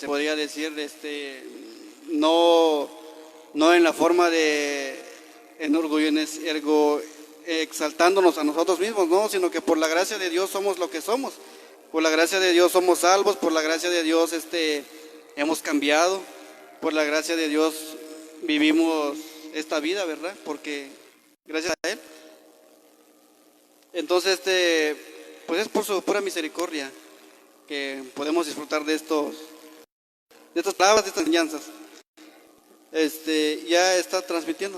se podría decir, no, no en la forma de exaltándonos a nosotros mismos, no, sino que por la gracia de Dios somos lo que somos. Por la gracia de Dios somos salvos, por la gracia de Dios hemos cambiado, por la gracia de Dios vivimos esta vida, ¿verdad? Porque gracias a Él. Entonces, pues es por su pura misericordia que podemos disfrutar de estas palabras, de estas enseñanzas. Ya está transmitiendo.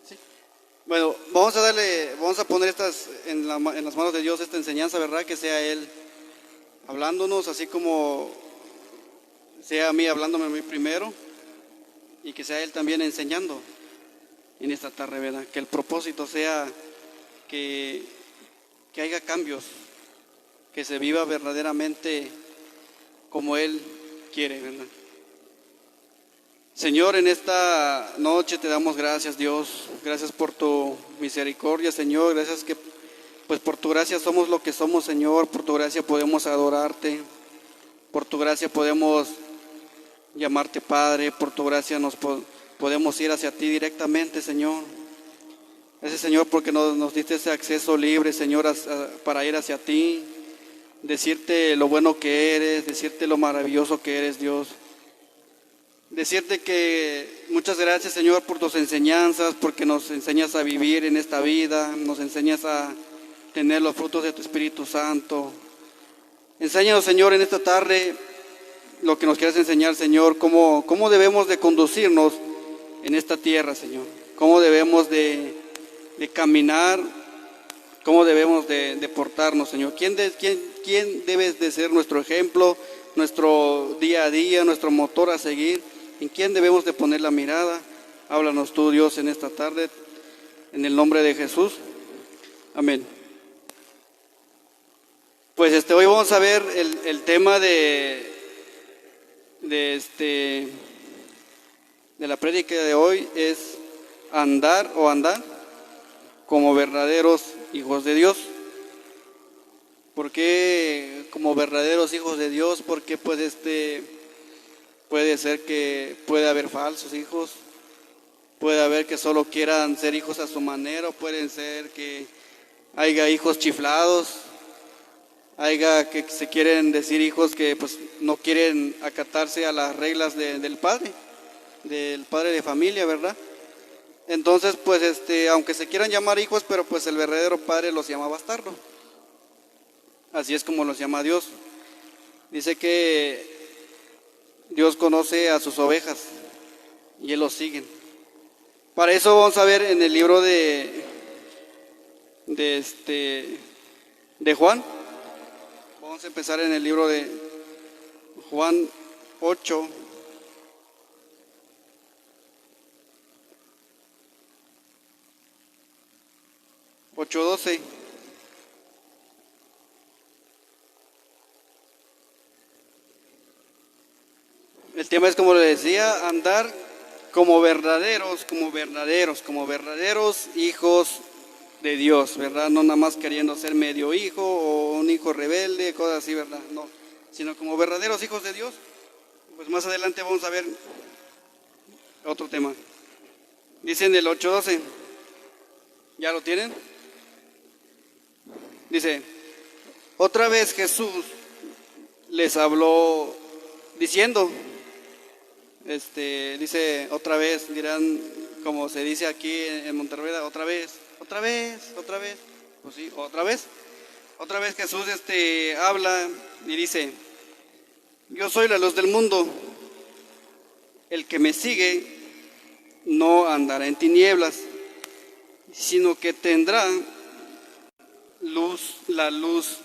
¿Sí? Bueno, vamos a poner en las manos de Dios esta enseñanza, ¿verdad? Que sea Él hablándonos, así como sea a mí hablándome a mí primero, y que sea Él también enseñando en esta tarde, ¿verdad? Que el propósito sea que haya cambios, que se viva verdaderamente como Él quiere, ¿verdad? Señor, en esta noche te damos gracias, Dios. Gracias por tu misericordia, Señor. Gracias que, pues por tu gracia somos lo que somos, Señor. Por tu gracia podemos adorarte. Por tu gracia podemos llamarte Padre. Por tu gracia podemos ir hacia ti directamente, Señor. Gracias, Señor, porque nos diste ese acceso libre, Señor, para ir hacia ti. Decirte lo bueno que eres, decirte lo maravilloso que eres, Dios. Decirte que muchas gracias, Señor, por tus enseñanzas, porque nos enseñas a vivir en esta vida, nos enseñas a tener los frutos de tu Espíritu Santo. Enséñanos, Señor, en esta tarde lo que nos quieres enseñar, Señor, cómo debemos de conducirnos en esta tierra, Señor. Cómo debemos de caminar, cómo debemos de portarnos, Señor. ¿Quién debe de ser nuestro ejemplo, nuestro día a día, nuestro motor a seguir? ¿En quién debemos de poner la mirada? Háblanos tú, Dios, en esta tarde, en el nombre de Jesús. Amén. Pues hoy vamos a ver el tema de la prédica de hoy es andar como verdaderos hijos de Dios. ¿Por qué como verdaderos hijos de Dios? Porque pues puede ser que puede haber falsos hijos, puede haber que solo quieran ser hijos a su manera, pueden ser que haya hijos chiflados, haya que se quieren decir hijos que pues no quieren acatarse a las reglas del padre de familia, ¿verdad? Entonces pues aunque se quieran llamar hijos, pero pues el verdadero padre los llama bastardo. Así es como los llama Dios. Dice que Dios conoce a sus ovejas y Él los sigue. Para eso vamos a ver en el libro de Juan. Vamos a empezar en el libro de Juan 8. (8:12). El tema es, como le decía, andar como verdaderos hijos de Dios, ¿verdad? No nada más queriendo ser medio hijo o un hijo rebelde, cosas así, ¿verdad? No, sino como verdaderos hijos de Dios. Pues más adelante vamos a ver otro tema. Dice en el 8:12, ¿ya lo tienen? Dice, otra vez Jesús les habló diciendo, dice otra vez, dirán como se dice aquí en Monterrey, otra vez, pues sí, otra vez Jesús habla y dice, yo soy la luz del mundo, el que me sigue no andará en tinieblas, sino que tendrá la luz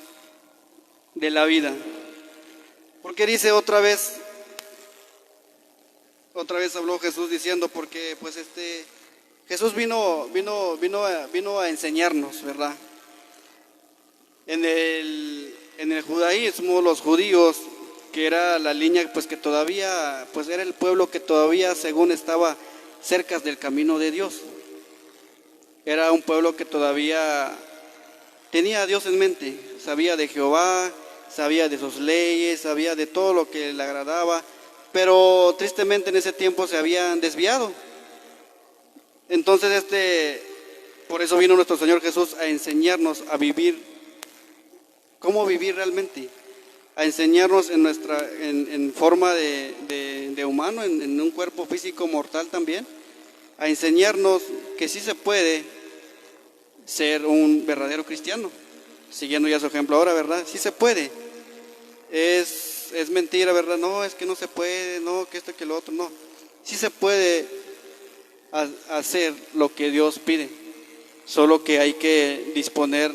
de la vida. ¿Por qué dice otra vez? Otra vez habló Jesús diciendo, porque pues Jesús vino a enseñarnos, ¿verdad? En el judaísmo, los judíos, que era la línea pues que todavía, pues era el pueblo que todavía según estaba cerca del camino de Dios. Era un pueblo que todavía tenía a Dios en mente, sabía de Jehová, sabía de sus leyes, sabía de todo lo que le agradaba, pero tristemente en ese tiempo se habían desviado. Entonces por eso vino nuestro Señor Jesús a enseñarnos a vivir, cómo vivir realmente, a enseñarnos en forma de humano, en un cuerpo físico mortal también, a enseñarnos que sí se puede ser un verdadero cristiano, siguiendo ya su ejemplo ahora, ¿verdad? Sí se puede. Es mentira, ¿verdad? No, es que no se puede, no, que esto, que lo otro, no. Sí se puede hacer lo que Dios pide, solo que hay que disponer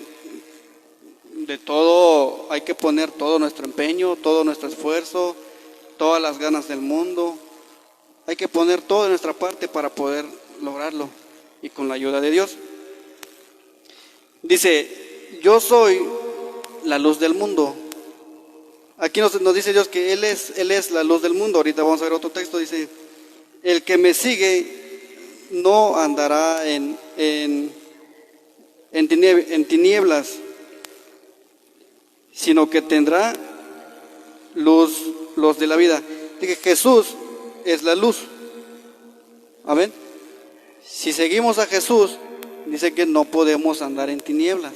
de todo, hay que poner todo nuestro empeño, todo nuestro esfuerzo, todas las ganas del mundo, hay que poner todo de nuestra parte para poder lograrlo, y con la ayuda de Dios. Dice, yo soy la luz del mundo. Aquí nos dice Dios que Él es la luz del mundo. Ahorita vamos a ver otro texto, dice, el que me sigue no andará en tinieblas, sino que tendrá luz de la vida. Dije, Jesús es la luz. Amén. Si seguimos a Jesús, dice que no podemos andar en tinieblas.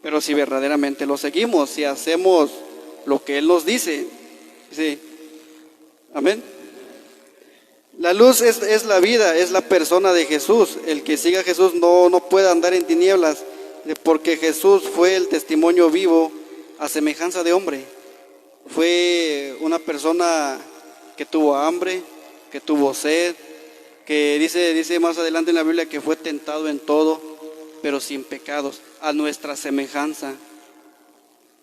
Pero si verdaderamente lo seguimos, si hacemos lo que Él nos dice, sí. Amén. La luz es la vida, es la persona de Jesús. El que siga a Jesús no puede andar en tinieblas, porque Jesús fue el testimonio vivo a semejanza de hombre. Fue una persona que tuvo hambre, que tuvo sed, que dice más adelante en la Biblia que fue tentado en todo, pero sin pecados, a nuestra semejanza.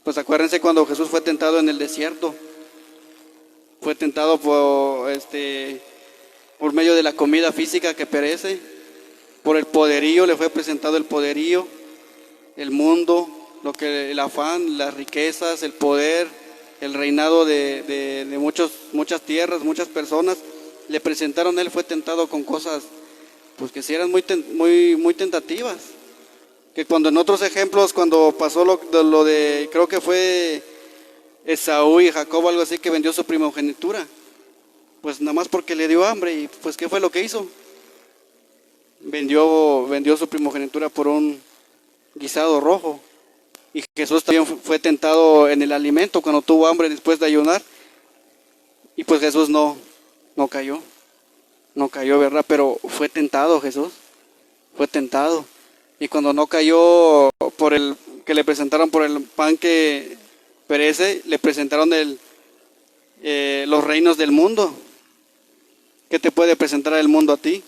Pues acuérdense cuando Jesús fue tentado en el desierto, fue tentado por medio de la comida física que perece, por el poderío, le fue presentado el poderío, el mundo, el afán, las riquezas, el poder, el reinado de muchas tierras, muchas personas. Le presentaron, Él fue tentado con cosas pues que sí eran muy tentativas. Que cuando en otros ejemplos, cuando pasó lo de, creo que fue Esaú y Jacob, algo así, que vendió su primogenitura, pues nada más porque le dio hambre, y pues ¿qué fue lo que hizo? Vendió su primogenitura por un guisado rojo. Y Jesús también fue tentado en el alimento cuando tuvo hambre después de ayunar, y pues Jesús no cayó, ¿verdad? Pero fue tentado Jesús, fue tentado. Y cuando no cayó por el que le presentaron por el pan que perece, le presentaron los reinos del mundo. ¿Qué te puede presentar el mundo a ti?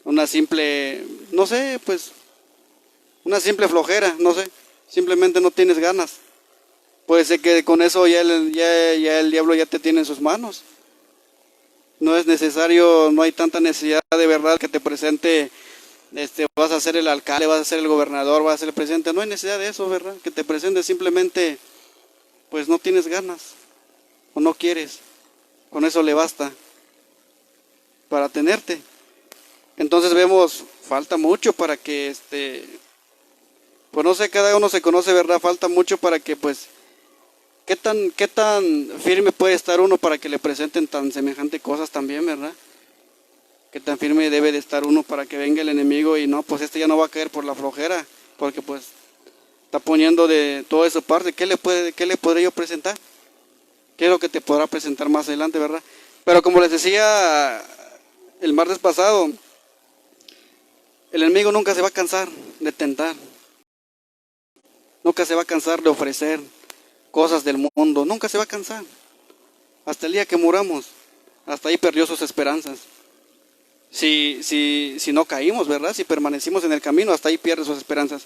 Una simple, no sé, pues, una simple flojera, no sé, simplemente no tienes ganas. Puede ser que con eso ya el diablo ya te tiene en sus manos. No es necesario, no hay tanta necesidad de verdad que te presente, vas a ser el alcalde, vas a ser el gobernador, vas a ser el presidente. No hay necesidad de eso, ¿verdad? Que te presente, simplemente, pues no tienes ganas o no quieres. Con eso le basta para tenerte. Entonces vemos, falta mucho para que, pues no sé, cada uno se conoce, ¿verdad? Falta mucho para que, pues, ¿qué tan firme puede estar uno para que le presenten tan semejante cosas también, ¿verdad? ¿Qué tan firme debe de estar uno para que venga el enemigo y no, pues ya no va a caer por la flojera, porque pues está poniendo de toda esa parte? ¿Qué le podré yo presentar? ¿Qué es lo que te podrá presentar más adelante, verdad? Pero como les decía el martes pasado, el enemigo nunca se va a cansar de tentar, nunca se va a cansar de ofrecer cosas del mundo, nunca se va a cansar. Hasta el día que muramos, hasta ahí perdió sus esperanzas. Si no caímos, ¿verdad? Si permanecimos en el camino, hasta ahí pierde sus esperanzas.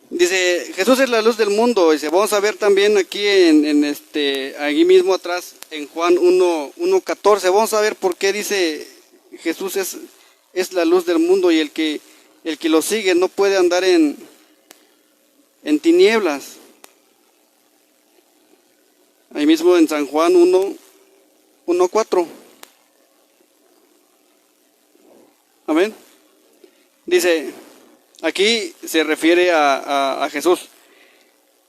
Dice, Jesús es la luz del mundo. Dice, vamos a ver también aquí aquí mismo atrás, en Juan 1:14, vamos a ver por qué dice Jesús es la luz del mundo, y el que lo sigue no puede andar en tinieblas. Ahí mismo en San Juan 1:4. Amén. Dice, aquí se refiere a Jesús.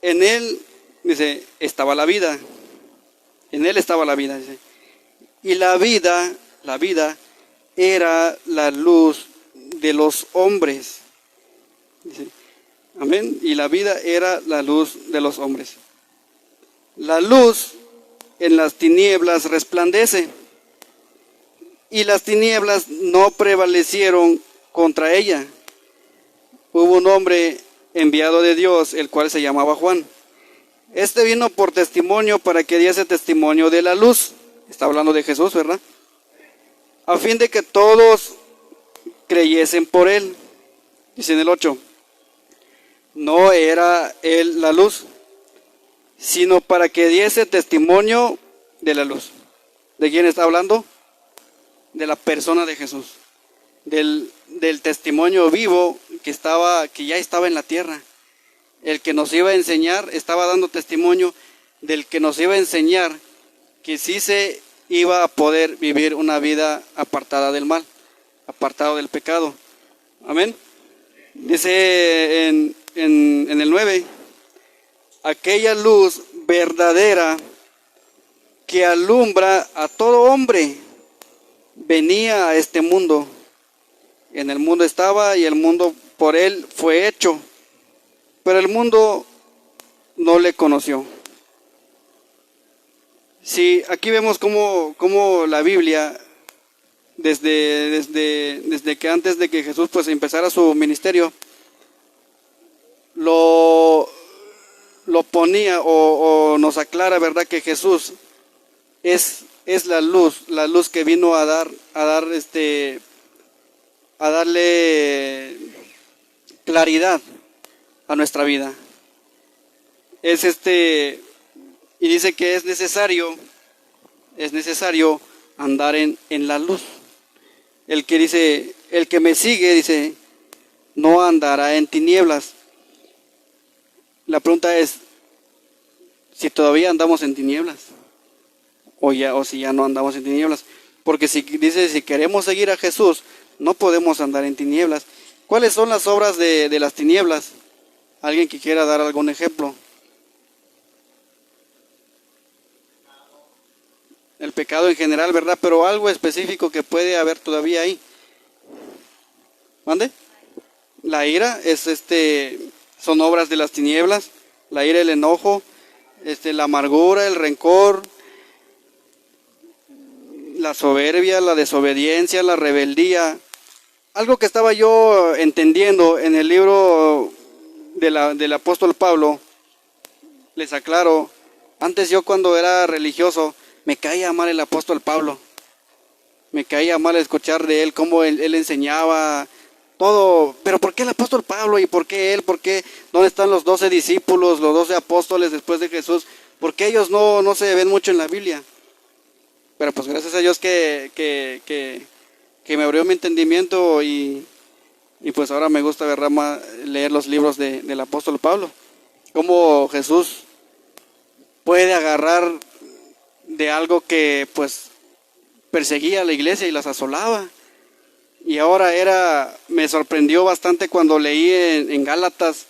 en él, dice, estaba la vida. En él estaba la vida, dice. Y la vida era la luz de los hombres. Dice, amén. Y la vida era la luz de los hombres. La luz en las tinieblas resplandece, y las tinieblas no prevalecieron contra ella. Hubo un hombre enviado de Dios, el cual se llamaba Juan. Este vino por testimonio para que diese testimonio de la luz. Está hablando de Jesús, ¿verdad? A fin de que todos creyesen por él. Dice en el 8. No era él la luz, sino para que diese testimonio de la luz. ¿De quién está hablando? De la persona de Jesús. Del testimonio vivo que ya estaba en la tierra. El que nos iba a enseñar, estaba dando testimonio del que nos iba a enseñar que sí se iba a poder vivir una vida apartada del mal, apartado del pecado. Amén. Dice en el 9, aquella luz verdadera que alumbra a todo hombre venía a este mundo. En el mundo estaba y el mundo por él fue hecho, pero el mundo no le conoció. Sí, aquí vemos cómo la Biblia, desde que antes de que Jesús pues empezara su ministerio, lo ponía o nos aclara, ¿verdad?, que Jesús es la luz que vino a darle claridad a nuestra vida. Y dice que es necesario andar en la luz. El que me sigue, dice, no andará en tinieblas. La pregunta es si todavía andamos en tinieblas o si ya no andamos en tinieblas. Porque si queremos seguir a Jesús, no podemos andar en tinieblas. ¿Cuáles son las obras de las tinieblas? ¿Alguien que quiera dar algún ejemplo? El pecado en general, ¿verdad? Pero algo específico que puede haber todavía ahí. ¿Mande? La ira son obras de las tinieblas. La ira, el enojo, la amargura, el rencor, la soberbia, la desobediencia, la rebeldía. Algo que estaba yo entendiendo en el libro del apóstol Pablo, les aclaro, antes yo cuando era religioso, me caía mal el apóstol Pablo. Me caía mal escuchar de él, cómo él enseñaba todo. Pero ¿por qué el apóstol Pablo? ¿Y por qué él? ¿Por qué? ¿Dónde están los 12 discípulos, los 12 apóstoles después de Jesús? ¿Por qué ellos no se ven mucho en la Biblia? Pero pues gracias a Dios que me abrió mi entendimiento y pues ahora me gusta, ¿verdad?, leer los libros del apóstol Pablo. Cómo Jesús puede agarrar de algo que pues perseguía a la iglesia y las asolaba. Y ahora me sorprendió bastante cuando leí en Gálatas,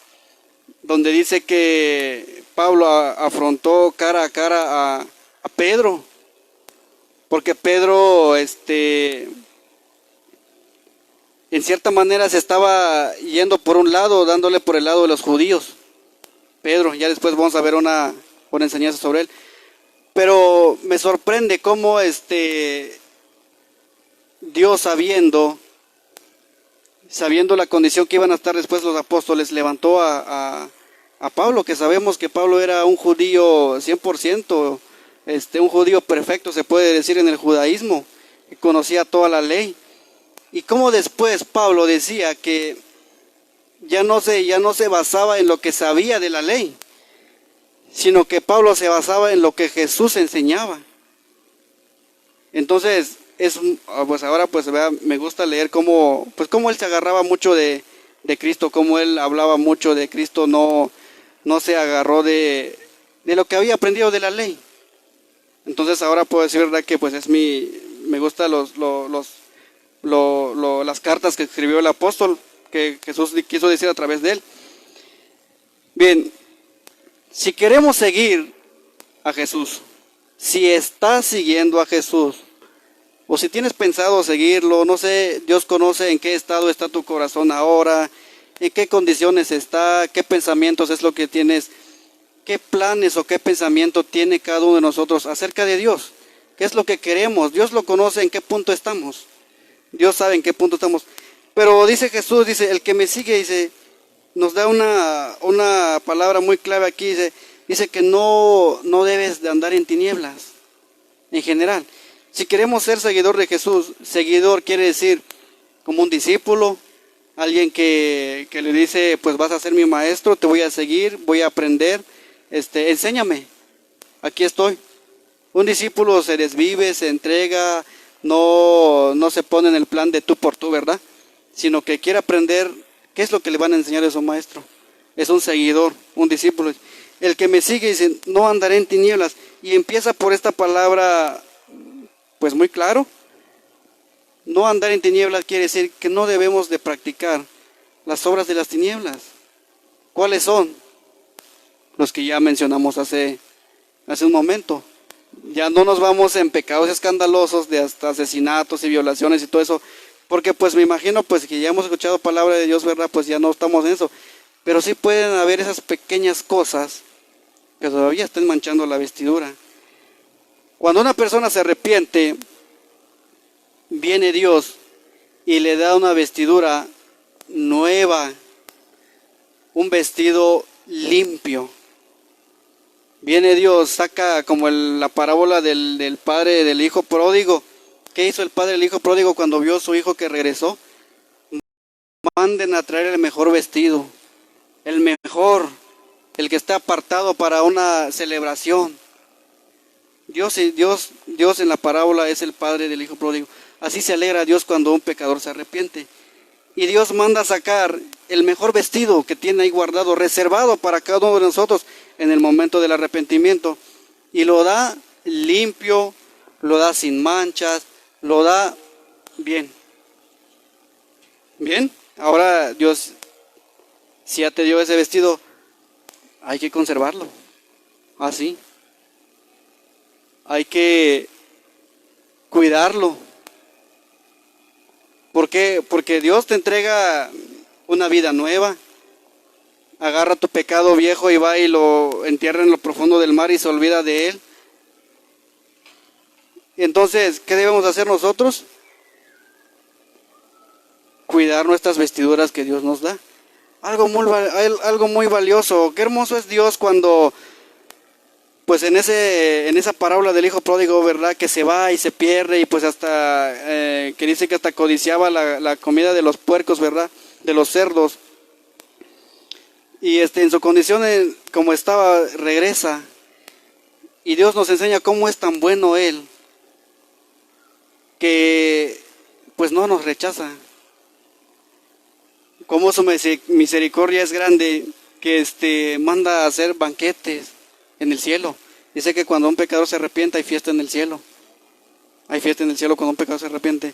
donde dice que Pablo afrontó cara a cara a Pedro, porque Pedro en cierta manera se estaba yendo por un lado, dándole por el lado de los judíos. Pedro, ya después vamos a ver una enseñanza sobre él. Pero me sorprende cómo Dios, sabiendo la condición que iban a estar después los apóstoles, levantó a Pablo, que sabemos que Pablo era un judío 100%, un judío perfecto, se puede decir, en el judaísmo, que conocía toda la ley. Y cómo después Pablo decía que ya no se basaba en lo que sabía de la ley, sino que Pablo se basaba en lo que Jesús enseñaba. Entonces, pues ahora pues me gusta leer cómo él se agarraba mucho de Cristo, cómo él hablaba mucho de Cristo, no se agarró de lo que había aprendido de la ley. Entonces ahora puedo decir, ¿verdad?, que pues me gusta las cartas que escribió el apóstol, que Jesús quiso decir a través de él. Bien, Si queremos seguir a Jesús, si estás siguiendo a Jesús, o si tienes pensado seguirlo, no sé, Dios conoce en qué estado está tu corazón ahora, en qué condiciones está, qué pensamientos es lo que tienes, qué planes o qué pensamiento tiene cada uno de nosotros acerca de Dios. ¿Qué es lo que queremos? Dios lo conoce en qué punto estamos. Dios sabe en qué punto estamos. Pero dice Jesús, dice, el que me sigue, dice, nos da una palabra muy clave aquí, dice que no debes de andar en tinieblas, en general. Si queremos ser seguidor de Jesús, seguidor quiere decir como un discípulo, alguien que le dice, pues vas a ser mi maestro, te voy a seguir, voy a aprender, enséñame, aquí estoy. Un discípulo se desvive, se entrega, no se pone en el plan de tú por tú, ¿verdad? Sino que quiere aprender qué es lo que le van a enseñar a su maestro. Es un seguidor, un discípulo. El que me sigue dice, no andaré en tinieblas. Y empieza por esta palabra, pues muy claro. No andar en tinieblas quiere decir que no debemos de practicar las obras de las tinieblas. ¿Cuáles son? Los que ya mencionamos hace un momento. Ya no nos vamos en pecados escandalosos de hasta asesinatos y violaciones y todo eso, porque pues me imagino pues que ya hemos escuchado palabra de Dios, ¿verdad? Pues ya no estamos en eso, pero sí pueden haber esas pequeñas cosas que todavía están manchando la vestidura. Cuando una persona se arrepiente, viene Dios y le da una vestidura nueva, un vestido limpio. Viene Dios, saca como la parábola del padre del hijo pródigo. ¿Qué hizo el padre del hijo pródigo cuando vio a su hijo que regresó? Manden a traer el mejor vestido, el mejor, el que está apartado para una celebración. Dios en la parábola es el padre del hijo pródigo. Así se alegra Dios cuando un pecador se arrepiente. Y Dios manda sacar el mejor vestido que tiene ahí guardado, reservado para cada uno de nosotros en el momento del arrepentimiento. Y lo da limpio, lo da sin manchas, lo da bien. Bien, ahora Dios, si ya te dio ese vestido, hay que conservarlo. Así. Hay que cuidarlo. ¿Por qué? Porque Dios te entrega una vida nueva. Agarra tu pecado viejo y va y lo entierra en lo profundo del mar y se olvida de él. Entonces, ¿qué debemos hacer nosotros? Cuidar nuestras vestiduras que Dios nos da. Algo muy valioso. Qué hermoso es Dios cuando, pues en esa parábola del hijo pródigo, ¿verdad? Que se va y se pierde y pues hasta, que dice que hasta codiciaba la comida de los puercos, ¿verdad? De los cerdos. Y en su condición como estaba, regresa. Y Dios nos enseña cómo es tan bueno Él, que pues no nos rechaza. Cómo su misericordia es grande, que manda a hacer banquetes en el cielo. Dice que cuando un pecador se arrepiente hay fiesta en el cielo. Hay fiesta en el cielo cuando un pecador se arrepiente.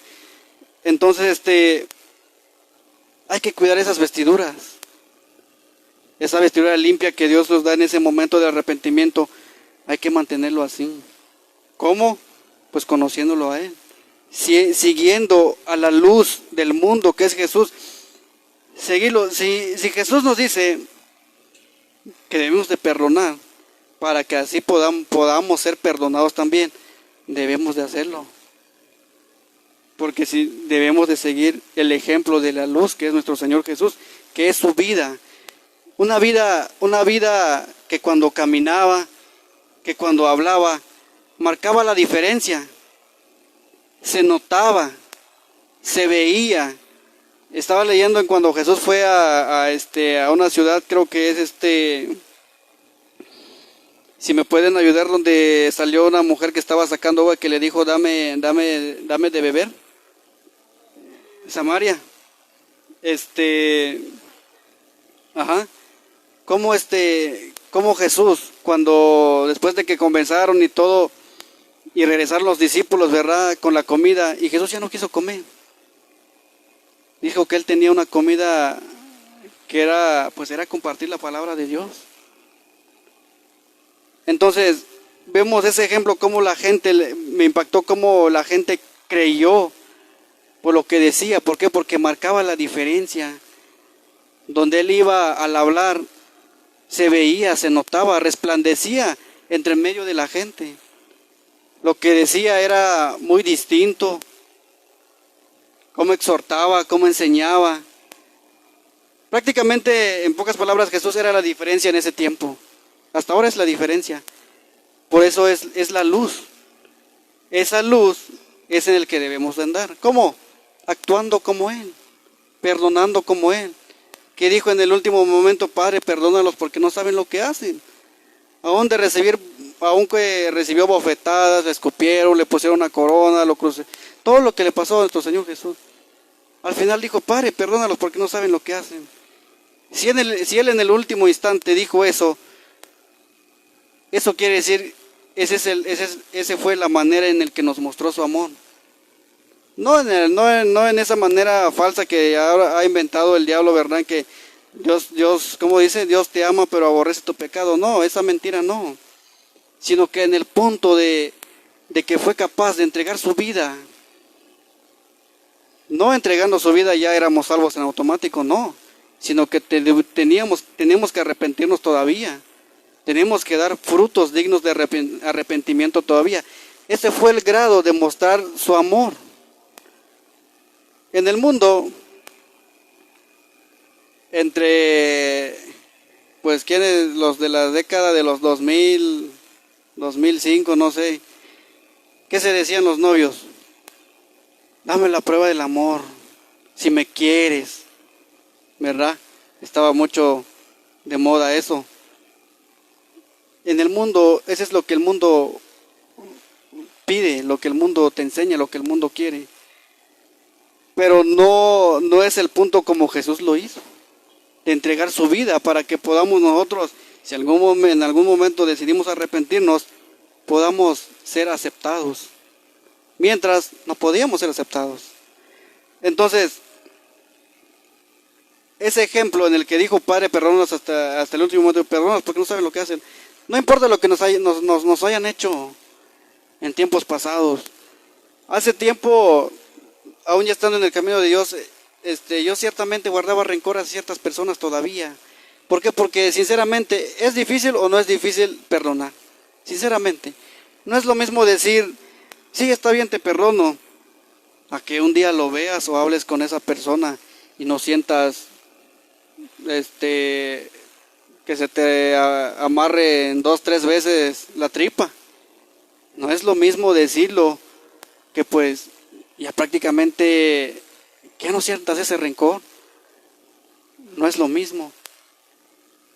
Entonces, hay que cuidar esas vestiduras. Esa vestidura limpia que Dios nos da en ese momento de arrepentimiento, hay que mantenerlo así. ¿Cómo? Pues conociéndolo a Él. Siguiendo a la luz del mundo que es Jesús. Seguirlo. Si Jesús nos dice que debemos de perdonar, para que así podamos ser perdonados también, debemos de hacerlo. Porque si debemos de seguir el ejemplo de la luz que es nuestro Señor Jesús, que es su vida. Una vida que cuando caminaba, que cuando hablaba, marcaba la diferencia. Se notaba, se veía. Estaba leyendo en cuando Jesús fue a una ciudad, creo que es si me pueden ayudar, donde salió una mujer que estaba sacando agua, que le dijo, dame de beber. Samaria. Como Jesús, cuando después de que conversaron y todo, y regresaron los discípulos, ¿verdad?, con la comida, y Jesús ya no quiso comer. Dijo que él tenía una comida que era compartir la palabra de Dios. Entonces, vemos ese ejemplo, cómo la gente, me impactó cómo la gente creyó por lo que decía. ¿Por qué? Porque marcaba la diferencia. Donde él iba al hablar, se veía, se notaba, resplandecía entre medio de la gente. Lo que decía era muy distinto. Cómo exhortaba, cómo enseñaba. Prácticamente, en pocas palabras, Jesús era la diferencia en ese tiempo. Hasta ahora es la diferencia. Por eso es la luz. Esa luz es en el que debemos de andar. ¿Cómo? Actuando como Él, perdonando como Él. Que dijo en el último momento: Padre, perdónalos porque no saben lo que hacen. Aunque recibió bofetadas, le escupieron, le pusieron una corona, lo crucé. Todo lo que le pasó a nuestro Señor Jesús. Al final dijo: Padre, perdónalos porque no saben lo que hacen. Si Él en el último instante dijo eso, eso quiere decir, ese fue la manera en la que nos mostró su amor. No en esa manera falsa que ahora ha inventado el diablo, ¿verdad? Que Dios, como dice, Dios te ama pero aborrece tu pecado. No, esa mentira no. Sino que en el punto de que fue capaz de entregar su vida. No entregando su vida ya éramos salvos en automático, no. Sino que tenemos que arrepentirnos todavía. Tenemos que dar frutos dignos de arrepentimiento todavía. Ese fue el grado de mostrar su amor. En el mundo, pues quienes, los de la década de los 2000, 2005, no sé, ¿qué se decían los novios? Dame la prueba del amor, si me quieres, ¿verdad? Estaba mucho de moda eso. En el mundo, eso es lo que el mundo pide, lo que el mundo te enseña, lo que el mundo quiere. Pero no es el punto como Jesús lo hizo, de entregar su vida para que podamos nosotros, si en algún momento decidimos arrepentirnos, podamos ser aceptados. Mientras no podíamos ser aceptados. Entonces, ese ejemplo en el que dijo: Padre, perdónanos hasta el último momento, perdónanos porque no saben lo que hacen. No importa lo que nos hayan hecho en tiempos pasados. Hace tiempo, aún ya estando en el camino de Dios, yo ciertamente guardaba rencor a ciertas personas todavía. ¿Por qué? Porque sinceramente, ¿es difícil o no es difícil perdonar? Sinceramente, no es lo mismo decir: sí, está bien, te perdono, a que un día lo veas o hables con esa persona y no sientas que se te amarre en 2, 3 veces la tripa. No es lo mismo decirlo que pues ya prácticamente que no sientas ese rencor. No es lo mismo.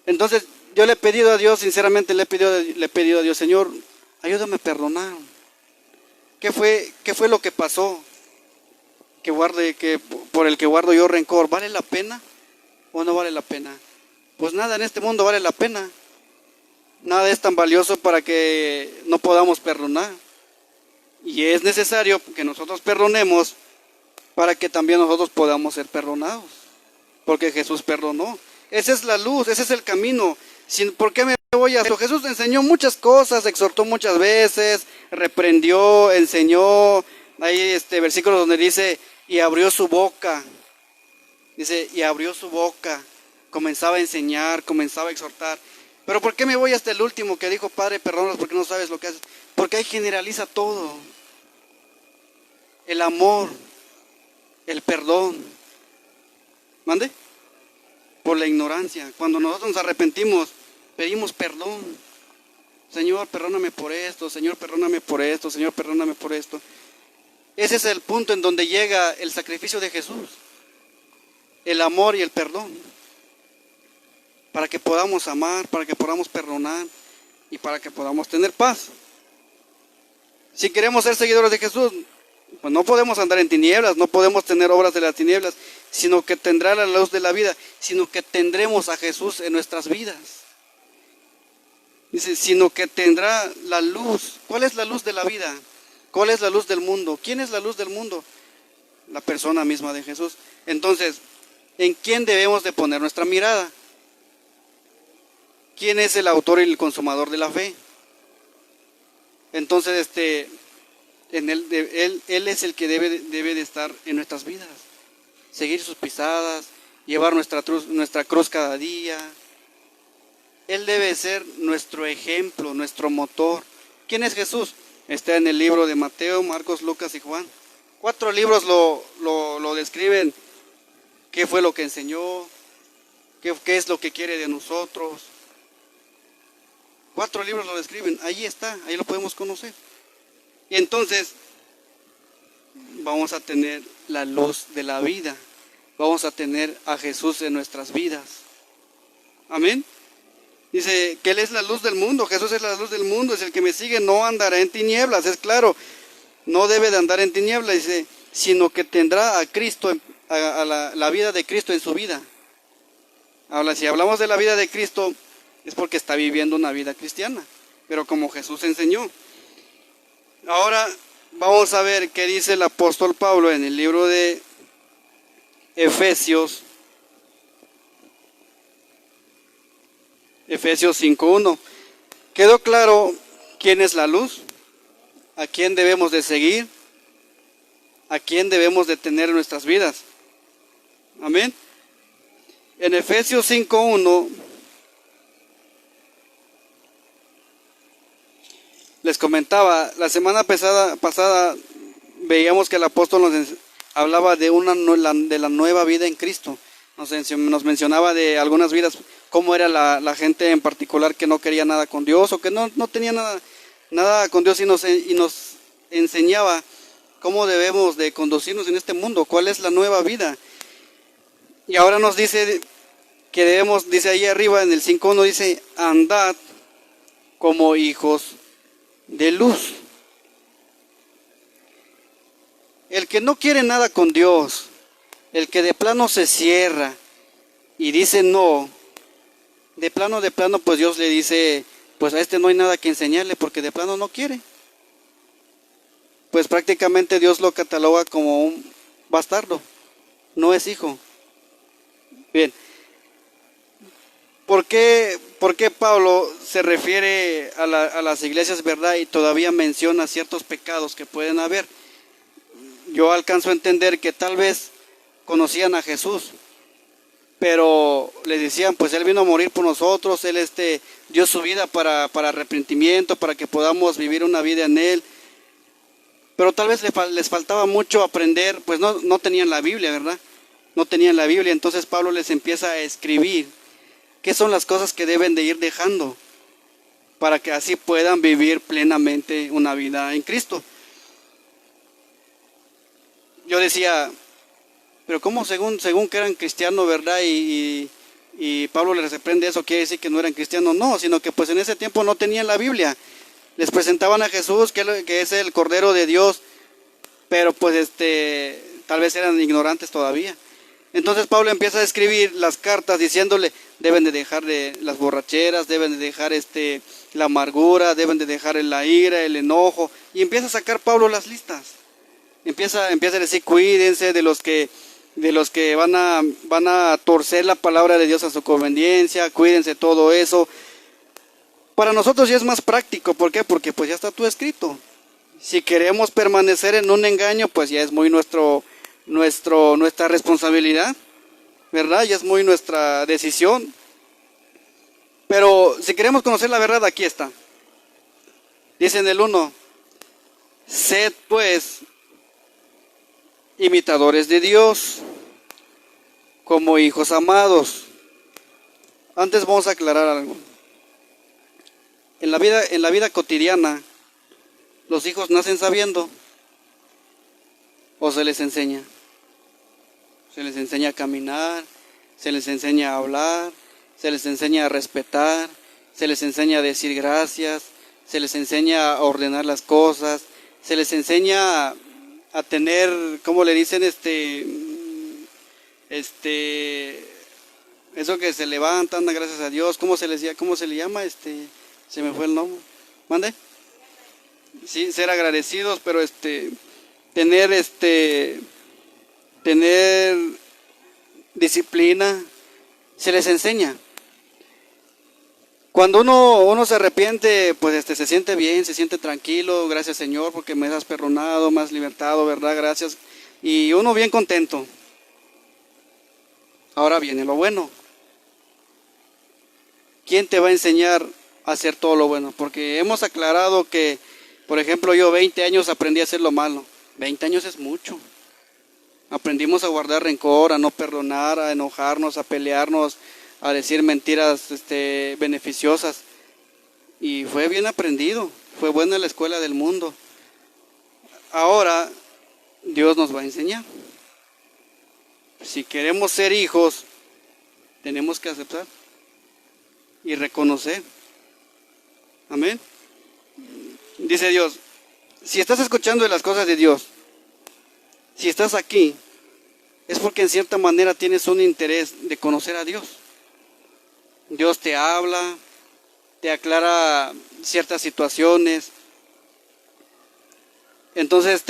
Entonces yo le he pedido a Dios, sinceramente le he pedido a Dios: Señor, ayúdame a perdonar. ¿Qué fue lo que pasó? Que por el que guardo yo rencor, ¿vale la pena o no vale la pena? Pues nada en este mundo vale la pena. Nada es tan valioso para que no podamos perdonar. Y es necesario que nosotros perdonemos para que también nosotros podamos ser perdonados. Porque Jesús perdonó. Esa es la luz, ese es el camino. ¿Por qué me voy a eso? Jesús enseñó muchas cosas, exhortó muchas veces, reprendió, enseñó. Hay versículos donde dice: y abrió su boca. Dice: y abrió su boca. Comenzaba a enseñar, comenzaba a exhortar. Pero ¿por qué me voy hasta el último que dijo: Padre, perdónanos porque no sabes lo que haces? Porque ahí generaliza todo. El amor, el perdón. ¿Mande? Por la ignorancia. Cuando nosotros nos arrepentimos, pedimos perdón. Señor, perdóname por esto. Señor, perdóname por esto. Señor, perdóname por esto. Ese es el punto en donde llega el sacrificio de Jesús. El amor y el perdón. Para que podamos amar, para que podamos perdonar y para que podamos tener paz. Si queremos ser seguidores de Jesús, pues no podemos andar en tinieblas, no podemos tener obras de las tinieblas, sino que tendrá la luz de la vida, sino que tendremos a Jesús en nuestras vidas. Dice, sino que tendrá la luz. ¿Cuál es la luz de la vida? ¿Cuál es la luz del mundo? ¿Quién es la luz del mundo? La persona misma de Jesús. Entonces, ¿en quién debemos de poner nuestra mirada? ¿Quién es el autor y el consumador de la fe? Entonces, él es el que debe de estar en nuestras vidas. Seguir sus pisadas, llevar nuestra cruz cada día. Él debe ser nuestro ejemplo, nuestro motor. ¿Quién es Jesús? Está en el libro de Mateo, Marcos, Lucas y Juan. 4 libros lo describen. ¿Qué fue lo que enseñó? ¿Qué es lo que quiere de nosotros? 4 libros lo describen. Ahí está, ahí lo podemos conocer. Y entonces vamos a tener la luz de la vida. Vamos a tener a Jesús en nuestras vidas. Amén. Dice que Él es la luz del mundo. Jesús es la luz del mundo. Es el que me sigue, no andará en tinieblas. Es claro, no debe de andar en tinieblas. Dice, sino que tendrá a Cristo, la vida de Cristo en su vida. Ahora, si hablamos de la vida de Cristo, es porque está viviendo una vida cristiana, pero como Jesús enseñó. Ahora vamos a ver qué dice el apóstol Pablo en el libro de Efesios 5:1. ¿Quedó claro quién es la luz? ¿A quién debemos de seguir? ¿A quién debemos de tener en nuestras vidas? Amén. En Efesios 5:1 les comentaba, la semana pasada veíamos que el apóstol nos hablaba de la nueva vida en Cristo. Nos mencionaba de algunas vidas, cómo era la gente en particular que no quería nada con Dios o que no tenía nada con Dios, y nos enseñaba cómo debemos de conducirnos en este mundo, cuál es la nueva vida. Y ahora nos dice que debemos, dice ahí arriba en el 5:1, dice, andad como hijos de luz. El que no quiere nada con Dios, el que de plano se cierra y dice no, de plano, pues Dios le dice, pues a este no hay nada que enseñarle porque de plano no quiere. Pues prácticamente Dios lo cataloga como un bastardo, no es hijo. Bien, ¿por qué Pablo se refiere a las iglesias, verdad, y todavía menciona ciertos pecados que pueden haber? Yo alcanzo a entender que tal vez conocían a Jesús, pero les decían, pues Él vino a morir por nosotros, Él dio su vida para arrepentimiento, para que podamos vivir una vida en Él. Pero tal vez les faltaba mucho aprender, pues no tenían la Biblia, ¿verdad? No tenían la Biblia, entonces Pablo les empieza a escribir qué son las cosas que deben de ir dejando para que así puedan vivir plenamente una vida en Cristo. Yo decía, pero ¿cómo según que eran cristianos, verdad? Y Pablo les reprende eso, ¿quiere decir que no eran cristianos? No, sino que pues en ese tiempo no tenían la Biblia. Les presentaban a Jesús, que es el Cordero de Dios, pero pues tal vez eran ignorantes todavía. Entonces Pablo empieza a escribir las cartas diciéndole, deben de dejar de las borracheras, deben de dejar la amargura, deben de dejar la ira, el enojo, y empieza a sacar Pablo las listas. Empieza a decir, cuídense de los que van a torcer la palabra de Dios a su conveniencia, cuídense todo eso. Para nosotros ya es más práctico, ¿por qué? Porque pues ya está todo escrito. Si queremos permanecer en un engaño, pues ya es muy nuestra responsabilidad, ¿verdad? Ya es muy nuestra decisión. Pero si queremos conocer la verdad, aquí está. Dice en el 1, sed pues imitadores de Dios, como hijos amados. Antes vamos a aclarar algo. En la vida cotidiana, los hijos nacen sabiendo o se les enseña. Se les enseña a caminar, se les enseña a hablar, se les enseña a respetar, se les enseña a decir gracias, se les enseña a ordenar las cosas, se les enseña a tener, ¿cómo le dicen? Eso que se levantan, gracias a Dios, ¿cómo se le llama? Se me fue el nombre. ¿Mande? Sí, ser agradecidos, pero tener disciplina, se les enseña. Cuando uno se arrepiente, pues se siente bien, se siente tranquilo, gracias Señor, porque me has perdonado, me has libertado, ¿verdad? Gracias. Y uno bien contento. Ahora viene lo bueno. ¿Quién te va a enseñar a hacer todo lo bueno? Porque hemos aclarado que, por ejemplo, yo 20 años aprendí a hacer lo malo. 20 años es mucho. Aprendimos a guardar rencor, a no perdonar, a enojarnos, a pelearnos, a decir mentiras beneficiosas. Y fue bien aprendido, fue buena la escuela del mundo. Ahora Dios nos va a enseñar. Si queremos ser hijos, tenemos que aceptar y reconocer. Amén. Dice Dios, si estás escuchando de las cosas de Dios, si estás aquí, es porque en cierta manera tienes un interés de conocer a Dios. Dios te habla, te aclara ciertas situaciones. Entonces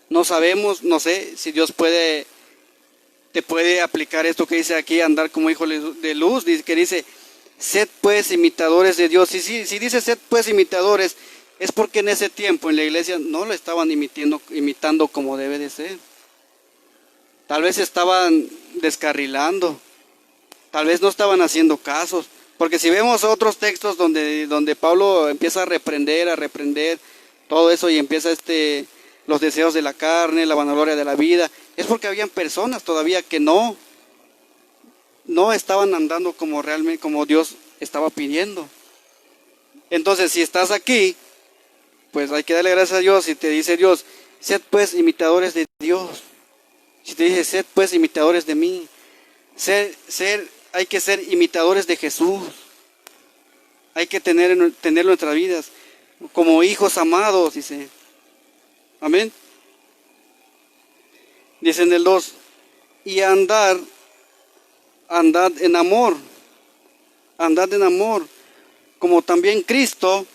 no sabemos, no sé si Dios te puede aplicar esto que dice aquí, andar como hijos de luz, que dice, sed pues imitadores de Dios. Si dice sed pues imitadores, es porque en ese tiempo en la iglesia no lo estaban imitando como debe de ser. Tal vez estaban descarrilando, tal vez no estaban haciendo casos, porque si vemos otros textos donde Pablo empieza a reprender todo eso y empieza los deseos de la carne, la vanagloria de la vida, es porque habían personas todavía que no estaban andando como Dios estaba pidiendo. Entonces, si estás aquí, pues hay que darle gracias a Dios. Si te dice Dios, sed pues imitadores de Dios. Si te dice, sed pues imitadores de mí. Hay que ser imitadores de Jesús. Hay que tener nuestras vidas como hijos amados, dice. Amén. Dice en el 2, y andad en amor, como también Cristo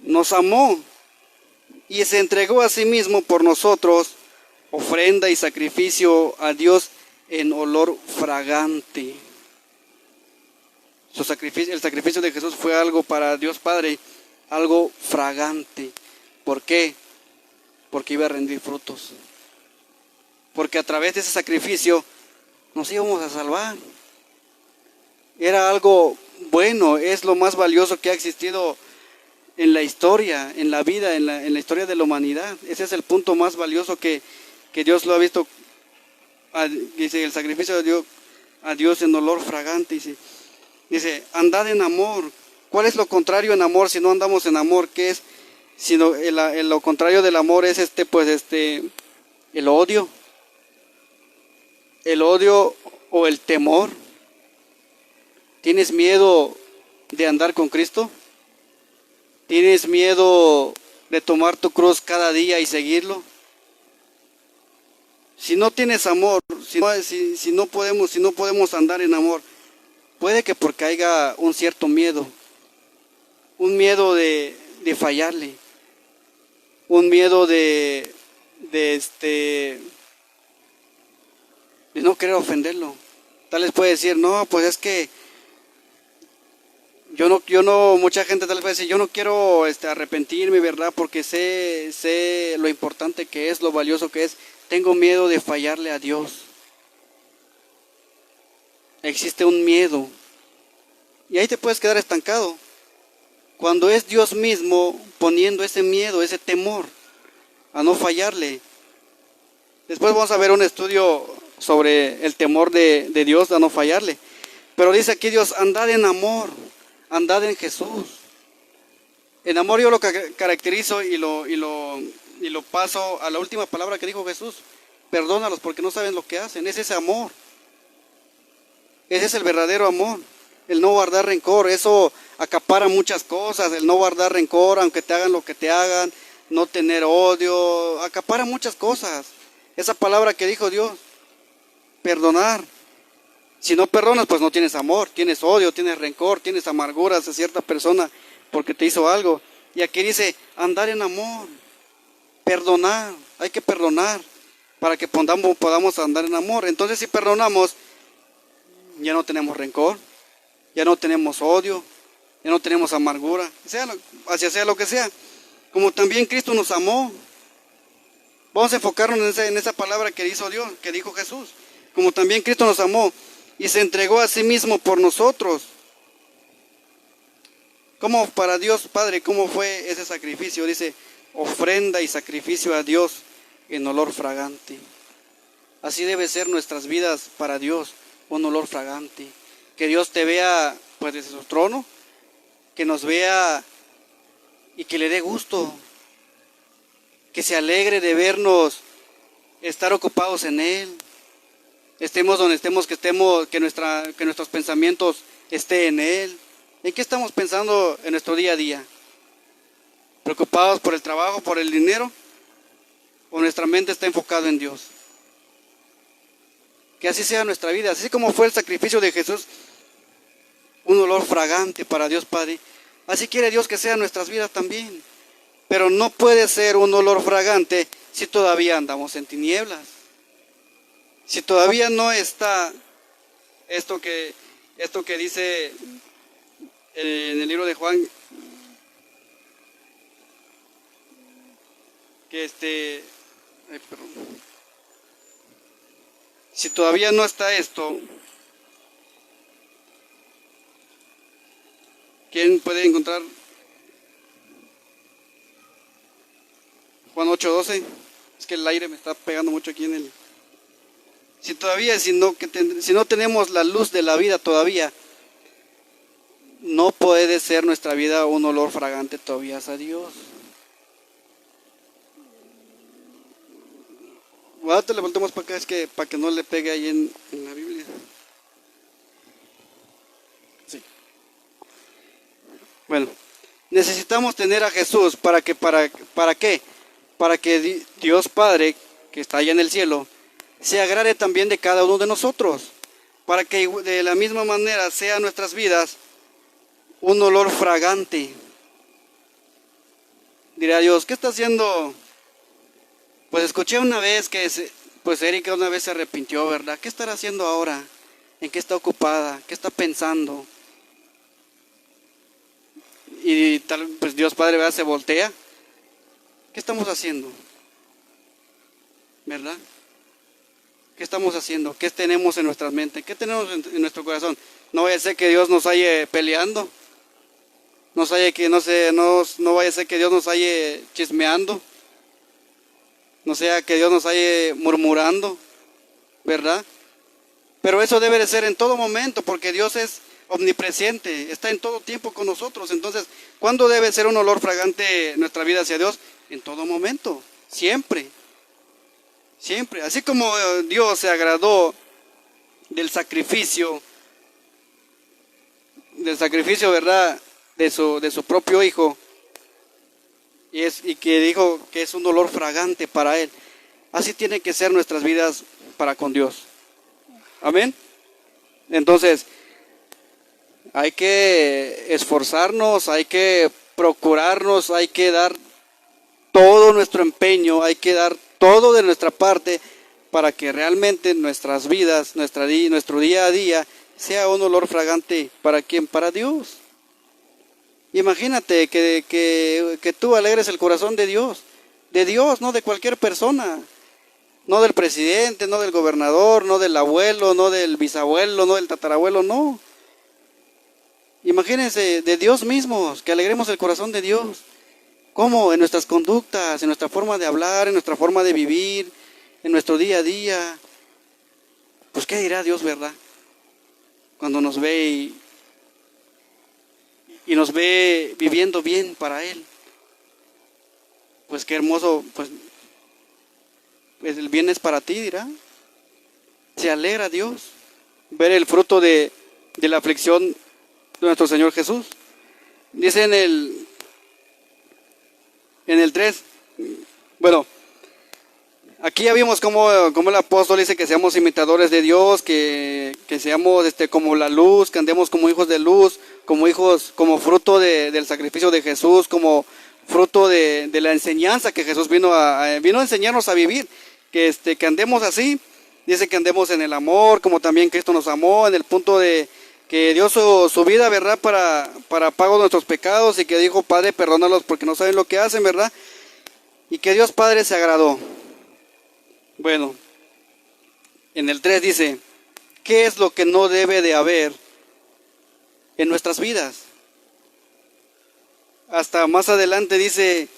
nos amó y se entregó a sí mismo por nosotros, ofrenda y sacrificio a Dios en olor fragante. El sacrificio de Jesús fue algo para Dios Padre, algo fragante. ¿Por qué? Porque iba a rendir frutos. Porque a través de ese sacrificio nos íbamos a salvar. Era algo bueno, es lo más valioso que ha existido en la historia, en la vida, en la historia de la humanidad. Ese es el punto más valioso que Dios lo ha visto. Dice, el sacrificio de Dios a Dios en olor fragante. Dice, andad en amor. ¿Cuál es lo contrario en amor si no andamos en amor? ¿Qué es? Sino lo contrario del amor es el odio. El odio o el temor. ¿Tienes miedo de andar con Cristo? ¿Tienes miedo de tomar tu cruz cada día y seguirlo? Si no tienes amor, si no podemos andar en amor, puede que porque haya un cierto miedo, un miedo de fallarle, un miedo de no querer ofenderlo. Tal vez puede decir, no, pues es que mucha gente tal vez puede decir, yo no quiero arrepentirme, ¿verdad? Porque sé lo importante que es, lo valioso que es. Tengo miedo de fallarle a Dios. Existe un miedo. Y ahí te puedes quedar estancado. Cuando es Dios mismo poniendo ese miedo, ese temor a no fallarle. Después vamos a ver un estudio sobre el temor de Dios a no fallarle. Pero dice aquí Dios, andad en amor, andad en Jesús. En amor yo lo caracterizo y lo paso a la última palabra que dijo Jesús. Perdónalos porque no saben lo que hacen. Ese es amor. Ese es el verdadero amor. El no guardar rencor. Eso acapara muchas cosas. El no guardar rencor, aunque te hagan lo que te hagan. No tener odio. Acapara muchas cosas. Esa palabra que dijo Dios. Perdonar. Si no perdonas, pues no tienes amor. Tienes odio, tienes rencor, tienes amarguras a cierta persona porque te hizo algo. Y aquí dice, andar en amor. Perdonar. Hay que perdonar para que podamos andar en amor. Entonces si perdonamos, ya no tenemos rencor, ya no tenemos odio, ya no tenemos amargura, sea lo que sea. Como también Cristo nos amó. Vamos a enfocarnos en esa palabra que hizo Dios, que dijo Jesús. Como también Cristo nos amó y se entregó a sí mismo por nosotros. ¿Cómo para Dios Padre, cómo fue ese sacrificio? Dice, ofrenda y sacrificio a Dios en olor fragante. Así debe ser nuestras vidas para Dios, un olor fragante. Que Dios te vea pues desde su trono, que nos vea y que le dé gusto, que se alegre de vernos estar ocupados en Él, estemos donde estemos, que nuestros pensamientos estén en Él. ¿En qué estamos pensando en nuestro día a día? ¿Preocupados por el trabajo, por el dinero? ¿O nuestra mente está enfocada en Dios? Que así sea nuestra vida, así como fue el sacrificio de Jesús, un olor fragante para Dios Padre. Así quiere Dios que sean nuestras vidas también. Pero no puede ser un olor fragante si todavía andamos en tinieblas. Si todavía no está esto que dice en el libro de Juan, que si todavía no está esto, ¿quién puede encontrar Juan 8:12? Es que el aire me está pegando mucho aquí en el... Si no tenemos la luz de la vida todavía, no puede ser nuestra vida un olor fragante todavía a Dios. Ahorita le voltemos para acá, es que para que no le pegue ahí en la Biblia. Sí. Bueno, necesitamos tener a Jesús ¿para qué? Para que Dios Padre, que está allá en el cielo, se agrade también de cada uno de nosotros. Para que de la misma manera sean nuestras vidas un olor fragante. Dirá Dios, ¿qué está haciendo? Pues escuché una vez que Erika una vez se arrepintió, ¿verdad? ¿Qué estará haciendo ahora? ¿En qué está ocupada? ¿Qué está pensando? Y tal, pues Dios Padre, ¿verdad? Se voltea. ¿Qué estamos haciendo? ¿Verdad? ¿Qué estamos haciendo? ¿Qué tenemos en nuestras mentes? ¿Qué tenemos en nuestro corazón? No vaya a ser que Dios nos haya peleando. No vaya a ser que Dios nos haya chismeando. No sea que Dios nos haya murmurando, ¿verdad? Pero eso debe de ser en todo momento, porque Dios es omnipresente, está en todo tiempo con nosotros. Entonces, ¿cuándo debe ser un olor fragante nuestra vida hacia Dios? En todo momento, siempre. Siempre. Así como Dios se agradó del sacrificio, ¿verdad? De su propio Hijo. Y que dijo que es un olor fragante para Él. Así tienen que ser nuestras vidas para con Dios. Amén. Entonces, hay que esforzarnos, hay que procurarnos, hay que dar todo nuestro empeño, hay que dar todo de nuestra parte para que realmente nuestras vidas, nuestro día a día, sea un olor fragante. ¿Para quién? Para Dios. Imagínate que tú alegres el corazón de Dios, no de cualquier persona, no del presidente, no del gobernador, no del abuelo, no del bisabuelo, no del tatarabuelo, no. Imagínense de Dios mismos, que alegremos el corazón de Dios. ¿Cómo? En nuestras conductas, en nuestra forma de hablar, en nuestra forma de vivir, en nuestro día a día. Pues ¿qué dirá Dios, verdad? Cuando nos ve y nos ve viviendo bien para Él. Pues qué hermoso, pues el bien es para ti, dirá. Se alegra Dios ver el fruto de la aflicción de nuestro Señor Jesús. Dice en el 3, bueno, aquí ya vimos cómo el apóstol dice que seamos imitadores de Dios, que seamos como la luz, que andemos como hijos de luz, como fruto del sacrificio de Jesús, como fruto de la enseñanza que Jesús vino a enseñarnos a vivir, que andemos así. Dice que andemos en el amor, como también Cristo nos amó, en el punto de que dio su vida, ¿verdad? Para pago de nuestros pecados, y que dijo, Padre, perdónalos porque no saben lo que hacen, ¿verdad? Y que Dios Padre se agradó. Bueno, en el 3 dice, ¿qué es lo que no debe de haber en nuestras vidas? Hasta más adelante dice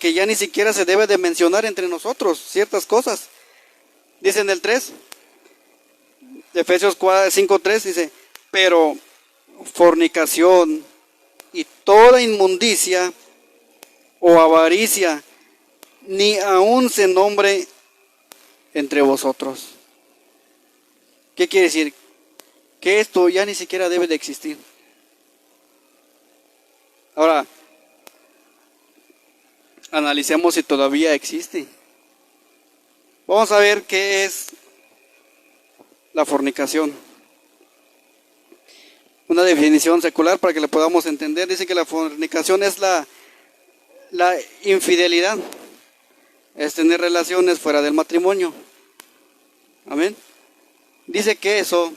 que ya ni siquiera se debe de mencionar entre nosotros ciertas cosas. Dice en el 3, de Efesios 5:3 dice, pero fornicación y toda inmundicia o avaricia, ni aun se nombre entre vosotros. ¿Qué quiere decir? Que esto ya ni siquiera debe de existir. Ahora, analicemos si todavía existe. Vamos a ver qué es la fornicación. Una definición secular para que la podamos entender. Dice que la fornicación es la infidelidad. Es tener relaciones fuera del matrimonio. Amén. Dice que eso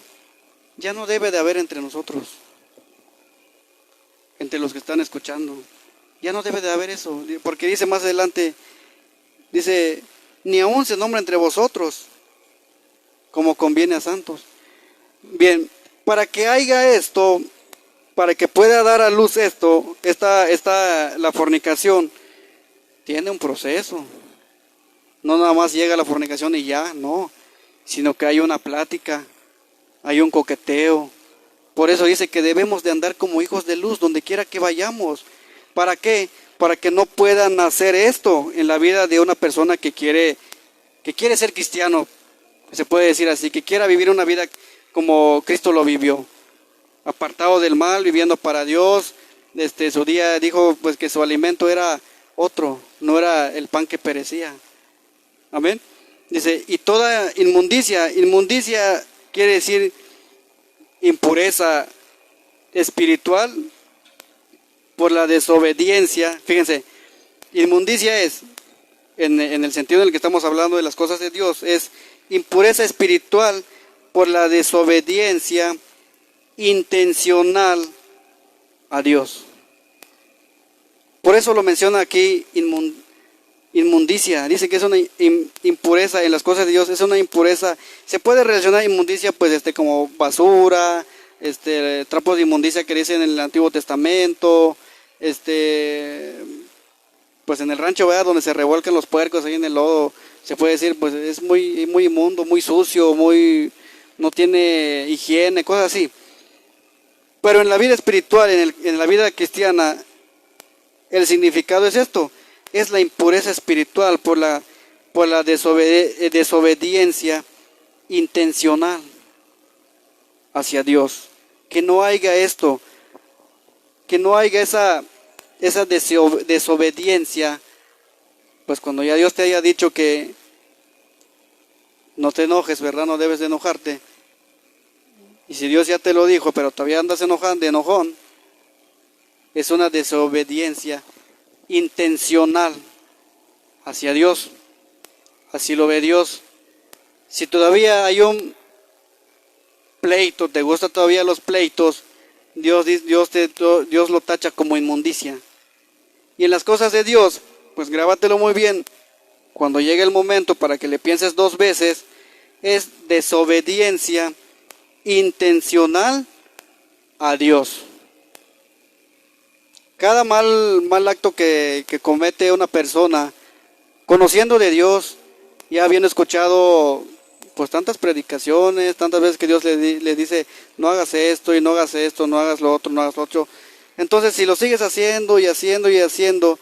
ya no debe de haber entre nosotros, entre los que están escuchando. Ya no debe de haber eso, porque dice más adelante, dice, ni aún se nombra entre vosotros, como conviene a santos. Bien, para que haya esto, para que pueda dar a luz la fornicación, tiene un proceso. No nada más llega la fornicación y ya, no, sino que hay una plática, hay un coqueteo. Por eso dice que debemos de andar como hijos de luz donde quiera que vayamos. ¿Para qué? Para que no pueda nacer esto en la vida de una persona que quiere ser cristiano, se puede decir así, que quiera vivir una vida como Cristo lo vivió, apartado del mal, viviendo para Dios. Su día dijo pues que su alimento era otro, no era el pan que perecía. Amén. Dice, y toda inmundicia quiere decir impureza espiritual por la desobediencia. Fíjense, inmundicia es, en el sentido en el que estamos hablando de las cosas de Dios, es impureza espiritual por la desobediencia intencional a Dios. Por eso lo menciona aquí inmundicia. Dice que es una impureza en las cosas de Dios, es una impureza. Se puede relacionar inmundicia pues como basura, trapos de inmundicia que dicen en el Antiguo Testamento, pues en el rancho, ¿verdad?, donde se revuelcan los puercos ahí en el lodo, se puede decir pues es muy inmundo, muy sucio, no tiene higiene, cosas así. Pero en la vida espiritual, en la vida cristiana, el significado es esto, es la impureza espiritual por la desobediencia intencional hacia Dios. Que no haya esto, que no haya esa desobediencia, pues cuando ya Dios te haya dicho que no te enojes, ¿verdad? No debes de enojarte. Y si Dios ya te lo dijo, pero todavía andas enojón, es una desobediencia intencional hacia Dios. Así lo ve Dios. Si todavía hay un pleito, te gustan todavía los pleitos, Dios lo tacha como inmundicia. Y en las cosas de Dios, pues grábatelo muy bien, cuando llegue el momento para que le pienses dos veces, es desobediencia intencional a Dios. Cada mal acto que comete una persona, conociendo de Dios, ya habiendo escuchado pues tantas predicaciones, tantas veces que Dios le dice, no hagas esto y no hagas esto, no hagas lo otro, no hagas lo otro. Entonces si lo sigues haciendo y haciendo y haciendo,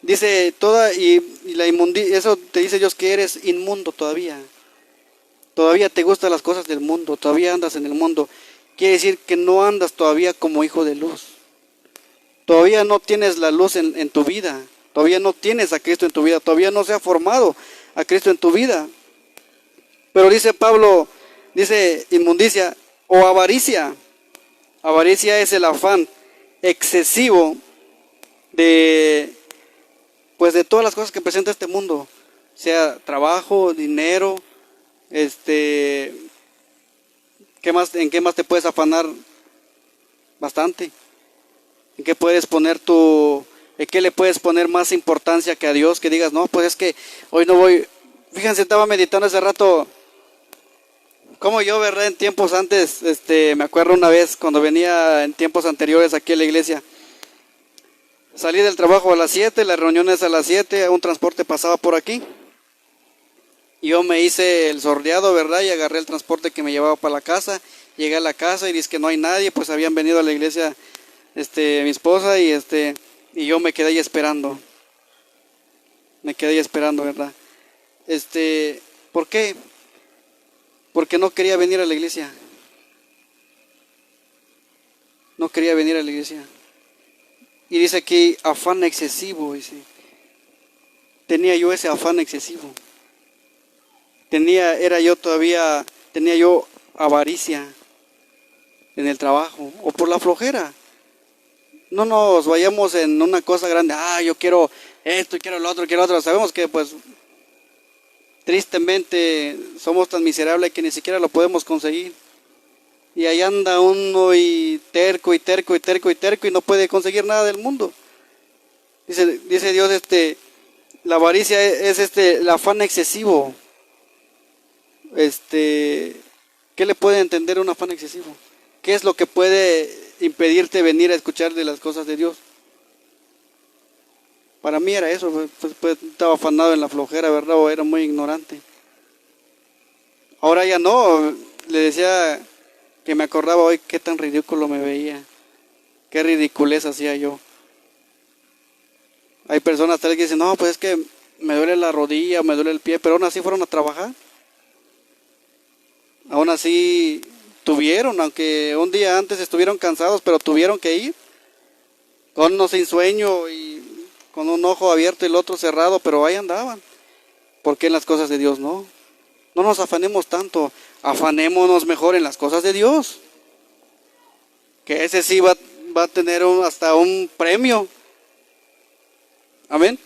dice la inmundicia, eso te dice Dios que eres inmundo todavía. Todavía te gustan las cosas del mundo, todavía andas en el mundo. Quiere decir que no andas todavía como hijo de luz. Todavía no tienes la luz en tu vida. Todavía no tienes a Cristo en tu vida. Todavía no se ha formado a Cristo en tu vida. Pero dice Pablo, dice inmundicia o avaricia. Avaricia es el afán excesivo de todas las cosas que presenta este mundo. Sea trabajo, dinero, que ¿En qué más te puedes afanar? Bastante. ¿En qué puedes poner en qué le puedes poner más importancia que a Dios? Que digas, no, pues es que hoy no voy. Fíjense, estaba meditando hace rato, como yo, ¿verdad? En tiempos antes, me acuerdo una vez cuando venía en tiempos anteriores aquí a la iglesia. Salí del trabajo a las 7, las reuniones a las 7, un transporte pasaba por aquí. Y yo me hice el sordeado, ¿verdad? Y agarré el transporte que me llevaba para la casa. Llegué a la casa y dice que no hay nadie, pues habían venido a la iglesia mi esposa y yo me quedé ahí esperando. Me quedé ahí esperando, ¿verdad? ¿Por qué? Porque no quería venir a la iglesia. No quería venir a la iglesia. Y dice aquí, afán excesivo, dice. Tenía yo ese afán excesivo. Tenía yo avaricia en el trabajo, o por la flojera. No nos vayamos en una cosa grande, yo quiero esto, quiero lo otro. Sabemos que pues tristemente somos tan miserables que ni siquiera lo podemos conseguir. Y ahí anda uno y terco y no puede conseguir nada del mundo. Dice Dios, la avaricia es el afán excesivo. ¿Qué le puede entender un afán excesivo? ¿Qué es lo que puede impedirte venir a escuchar de las cosas de Dios? Para mí era eso, pues estaba afanado en la flojera, ¿verdad? O era muy ignorante. Ahora ya no, le decía que me acordaba hoy qué tan ridículo me veía, qué ridiculez hacía yo. Hay personas tal vez que dicen, no, pues es que me duele la rodilla, me duele el pie, pero aún así fueron a trabajar. Aún así tuvieron, aunque un día antes estuvieron cansados, pero tuvieron que ir, con unos sin sueño y con un ojo abierto y el otro cerrado, pero ahí andaban. ¿Por qué en las cosas de Dios no? No nos afanemos tanto, afanémonos mejor en las cosas de Dios. Que ese sí va a tener hasta un premio. Amén.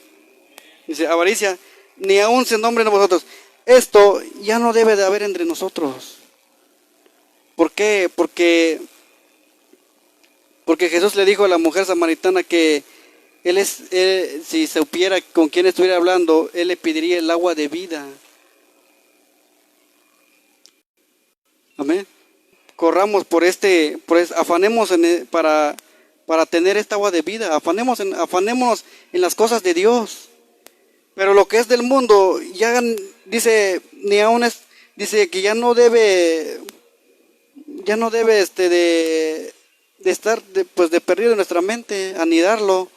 Dice, avaricia, ni aún se nombren a vosotros. Esto ya no debe de haber entre nosotros. ¿Por qué? Porque Jesús le dijo a la mujer samaritana que él si supiera con quién estuviera hablando, él le pediría el agua de vida. Amén. Corramos afanemos para tener esta agua de vida. Afanémonos en las cosas de Dios. Pero lo que es del mundo, ya dice, dice que ya no debe de estar de perdido en nuestra mente, anidarlo.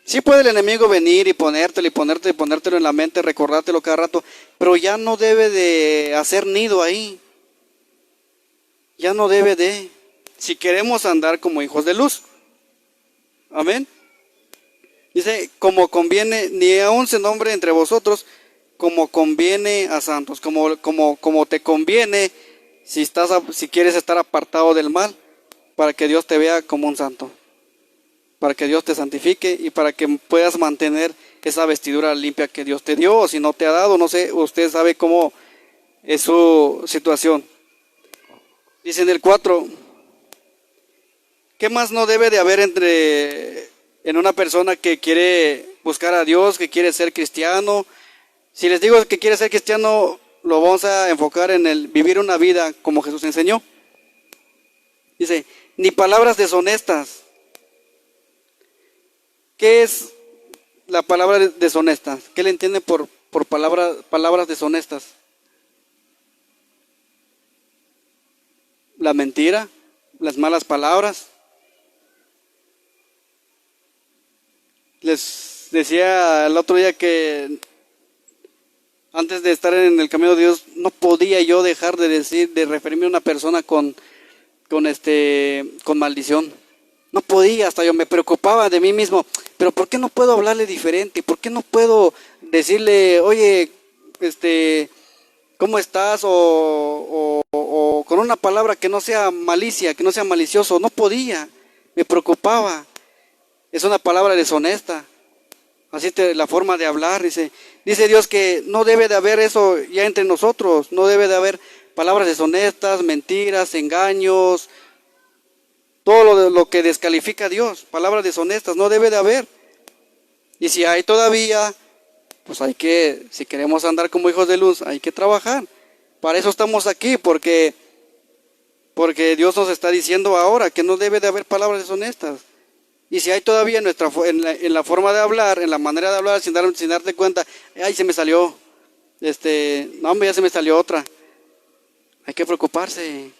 Sí puede el enemigo venir y ponértelo en la mente, recordártelo cada rato, pero ya no debe de hacer nido ahí. Ya no debe de, si queremos andar como hijos de luz. Amén. Dice, como conviene, ni aún se nombre entre vosotros, como conviene a santos, como te conviene si quieres estar apartado del mal, para que Dios te vea como un santo, para que Dios te santifique y para que puedas mantener esa vestidura limpia que Dios te dio, o si no te ha dado, no sé, usted sabe cómo es su situación. Dice en el 4, ¿qué más no debe de haber en una persona que quiere buscar a Dios, que quiere ser cristiano? Si les digo que quiere ser cristiano, lo vamos a enfocar en el vivir una vida como Jesús enseñó. Dice, ni palabras deshonestas. ¿Qué es la palabra deshonesta? ¿Qué le entiende por palabras deshonestas? La mentira, las malas palabras. Les decía el otro día que antes de estar en el camino de Dios no podía yo dejar de referirme a una persona con maldición. No podía, hasta yo me preocupaba de mí mismo, pero ¿por qué no puedo hablarle diferente? ¿Por qué no puedo decirle, oye, ¿cómo estás? O con una palabra que no sea malicia, que no sea malicioso. No podía, me preocupaba. Es una palabra deshonesta. Así la forma de hablar, dice Dios que no debe de haber eso ya entre nosotros, no debe de haber palabras deshonestas, mentiras, engaños, todo lo que descalifica a Dios, palabras deshonestas, no debe de haber. Y si hay todavía, pues hay que, si queremos andar como hijos de luz, hay que trabajar. Para eso estamos aquí, porque Dios nos está diciendo ahora que no debe de haber palabras deshonestas. Y si hay todavía en la forma de hablar, en la manera de hablar, sin darte cuenta, ay, se me salió, no hombre, ya se me salió otra. Hay que preocuparse,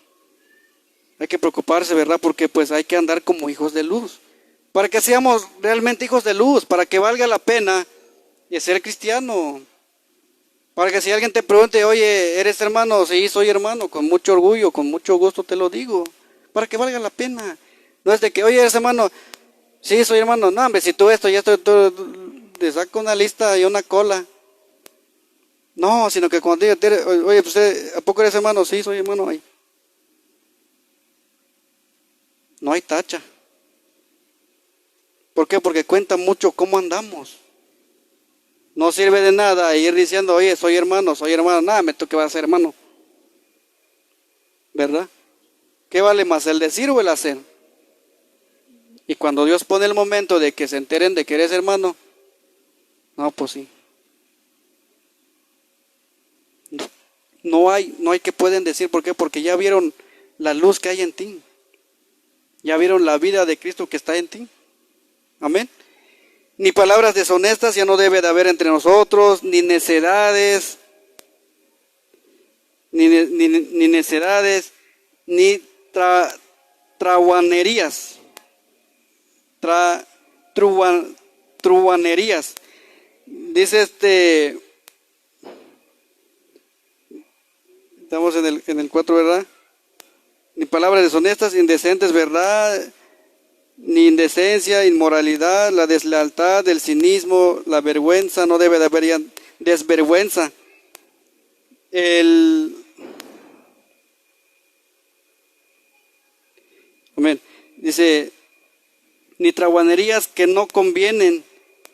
¿verdad? Porque pues hay que andar como hijos de luz, para que seamos realmente hijos de luz, para que valga la pena ser cristiano. Para que si alguien te pregunte, oye, ¿eres hermano? Sí, soy hermano, con mucho orgullo, con mucho gusto te lo digo, para que valga la pena. No es de que, oye, ¿eres hermano? Sí, soy hermano. No, hombre, si tú esto, ya estoy, te saco una lista y una cola. No, sino que cuando diga, oye, pues, ¿a poco eres hermano? Sí, soy hermano. Ay. No hay tacha. ¿Por qué? Porque cuenta mucho cómo andamos. No sirve de nada ir diciendo, oye, soy hermano. Nada, me toca que va a ser hermano. ¿Verdad? ¿Qué vale más, el decir o el hacer? Y cuando Dios pone el momento de que se enteren de que eres hermano, no, pues sí. No hay que pueden decir. ¿Por qué? Porque ya vieron la luz que hay en ti. Ya vieron la vida de Cristo que está en ti. Amén. Ni palabras deshonestas ya no debe de haber entre nosotros, ni necedades, ni necedades, ni truanerías. Truanerías. Dice estamos en el 4, ¿verdad? Ni palabras deshonestas, indecentes, ¿verdad? Ni indecencia, inmoralidad, la deslealtad, el cinismo, la vergüenza, no debe de haber ya desvergüenza. Amén. Dice, ni traguanerías que no convienen,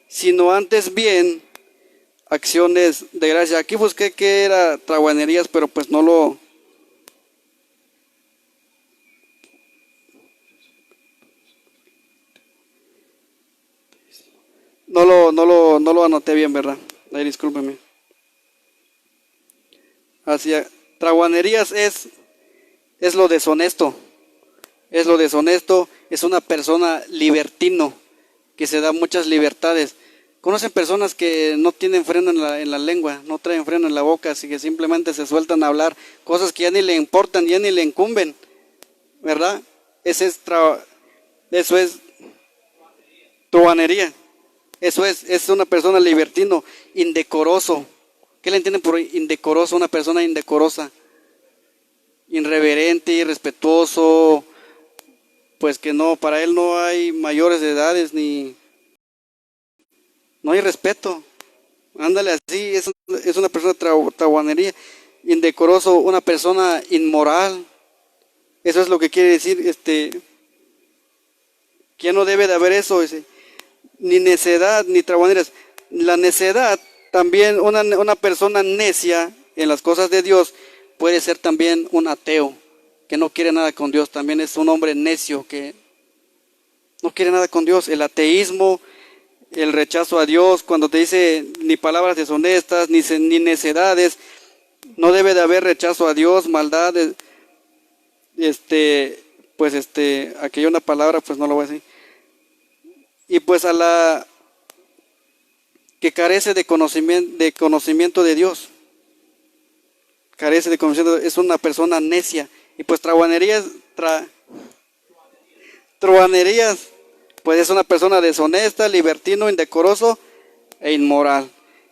sino antes bien acciones de gracia. Aquí busqué que era traguanerías, pero pues no lo anoté bien, ¿verdad? Ahí discúlpeme. Traguanerías es lo deshonesto. Es lo deshonesto, es una persona libertino que se da muchas libertades. ¿Conocen personas que no tienen freno en la lengua, no traen freno en la boca, así que simplemente se sueltan a hablar cosas que ya ni le importan, ya ni le incumben? ¿Verdad? Eso es truanería. Eso es una persona libertino, indecoroso. ¿Qué le entienden por indecoroso? Una persona indecorosa, irreverente, irrespetuoso, pues que no, para él no hay mayores de edades ni no hay respeto. Ándale así, es una persona truanería, indecoroso, una persona inmoral. Eso es lo que quiere decir, que no debe de haber eso, ni necedad, ni traguaneras. La necedad, también una persona necia en las cosas de Dios puede ser también un ateo, que no quiere nada con Dios. También es un hombre necio que no quiere nada con Dios. El ateísmo, el rechazo a Dios, cuando te dice ni palabras deshonestas, ni necedades, no debe de haber rechazo a Dios, maldad, aquí hay una palabra, pues no lo voy a decir. Y pues a la que carece de conocimiento de Dios, carece de conocimiento, es una persona necia. Y pues truanerías, pues es una persona deshonesta, libertino, indecoroso e inmoral.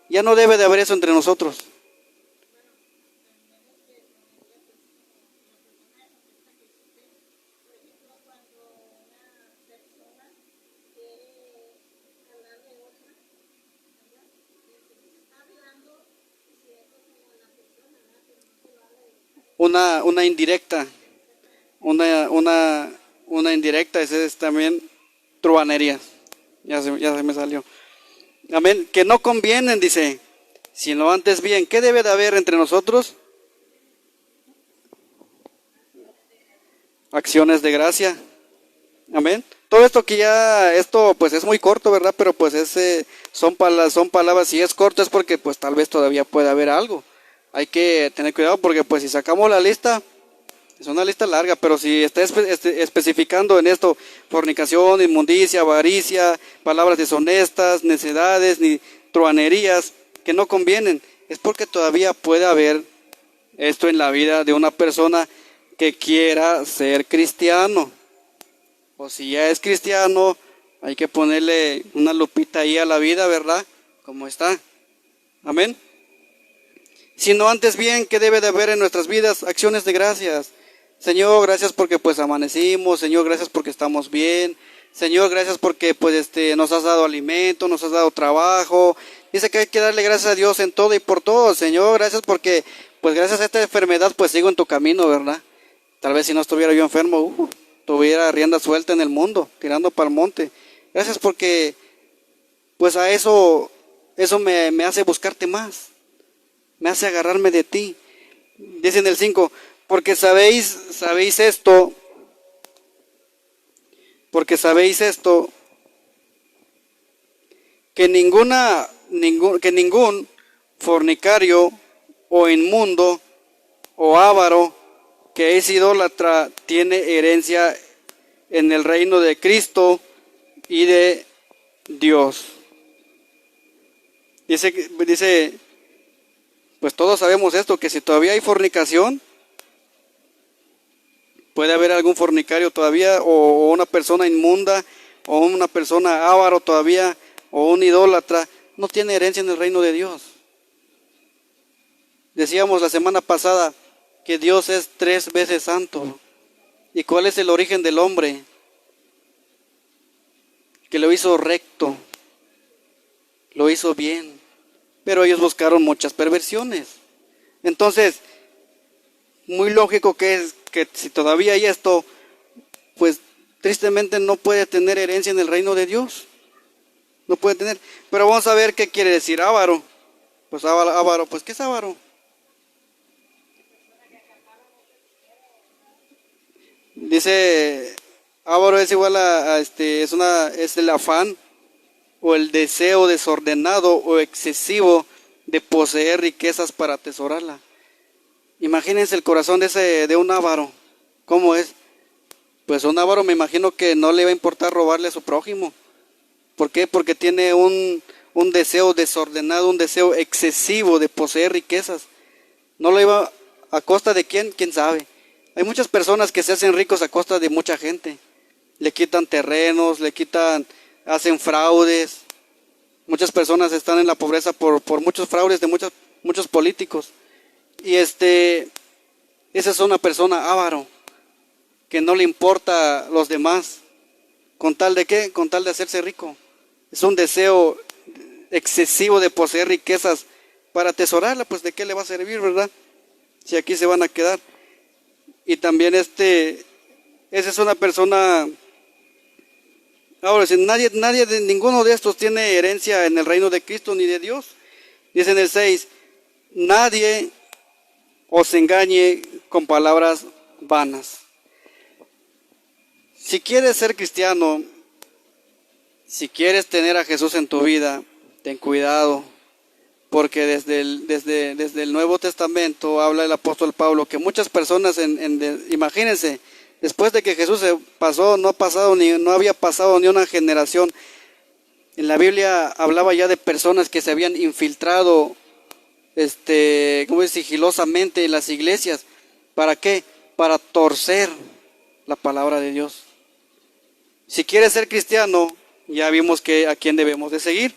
Ya no debe de haber eso entre nosotros. Una indirecta, una indirecta, ese es también truanerías. Ya se me salió. Amén. Que no convienen, dice, sino antes bien. ¿Qué debe de haber entre nosotros? acciones de gracia. Amén. Todo esto que ya, esto pues es muy corto, ¿verdad? Pero pues son palabras, si es corto es porque pues tal vez todavía puede haber algo. Hay que tener cuidado porque pues si sacamos la lista, es una lista larga, pero si está especificando en esto fornicación, inmundicia, avaricia, palabras deshonestas, necedades, ni truanerías que no convienen, es porque todavía puede haber esto en la vida de una persona que quiera ser cristiano. O si ya es cristiano, hay que ponerle una lupita ahí a la vida, ¿verdad? ¿Cómo está? Amén. Sino antes bien, ¿qué debe de haber en nuestras vidas? Acciones de gracias. Señor, gracias porque pues amanecimos. Señor, gracias porque estamos bien. Señor, gracias porque pues nos has dado alimento, nos has dado trabajo. Dice que hay que darle gracias a Dios en todo y por todo. Señor, gracias porque pues gracias a esta enfermedad pues sigo en tu camino, ¿verdad? Tal vez si no estuviera yo enfermo, tuviera rienda suelta en el mundo, tirando para el monte. Gracias porque pues a eso me hace buscarte más. Me hace agarrarme de ti. Dice en el 5, porque sabéis esto, que ningún fornicario o inmundo o avaro que es idólatra tiene herencia en el reino de Cristo y de Dios. Dice, pues todos sabemos esto, que si todavía hay fornicación, puede haber algún fornicario todavía, o una persona inmunda, o una persona avaro todavía, o un idólatra, no tiene herencia en el reino de Dios. Decíamos la semana pasada que Dios es 3 veces santo. ¿Y cuál es el origen del hombre? Que lo hizo recto, lo hizo bien, pero ellos buscaron muchas perversiones. Entonces, muy lógico que es que si todavía hay esto, pues tristemente no puede tener herencia en el reino de Dios. No puede tener. Pero vamos a ver qué quiere decir avaro. Pues avaro, pues ¿qué es avaro? Dice, avaro es igual es el afán o el deseo desordenado o excesivo de poseer riquezas para atesorarla. Imagínense el corazón de un avaro. ¿Cómo es? Pues un avaro me imagino que no le va a importar robarle a su prójimo. ¿Por qué? Porque tiene un deseo desordenado, un deseo excesivo de poseer riquezas. No lo iba a costa de quién sabe. Hay muchas personas que se hacen ricos a costa de mucha gente. Le quitan terrenos, hacen fraudes. Muchas personas están en la pobreza por muchos fraudes de muchos políticos. Y esa es una persona avaro, que no le importa a los demás. ¿Con tal de qué? Con tal de hacerse rico. Es un deseo excesivo de poseer riquezas para atesorarla, pues ¿de qué le va a servir, verdad? Si aquí se van a quedar. Y también esa es una persona. Ahora, si ninguno de estos tiene herencia en el reino de Cristo ni de Dios. Dice en el 6, nadie os engañe con palabras vanas. Si quieres ser cristiano, si quieres tener a Jesús en tu vida, ten cuidado, porque desde el Nuevo Testamento habla el apóstol Pablo que muchas personas, imagínense, después de que Jesús se pasó, no había pasado ni una generación. En la Biblia hablaba ya de personas que se habían infiltrado sigilosamente en las iglesias. ¿Para qué? Para torcer la palabra de Dios. Si quieres ser cristiano, ya vimos a quién debemos de seguir.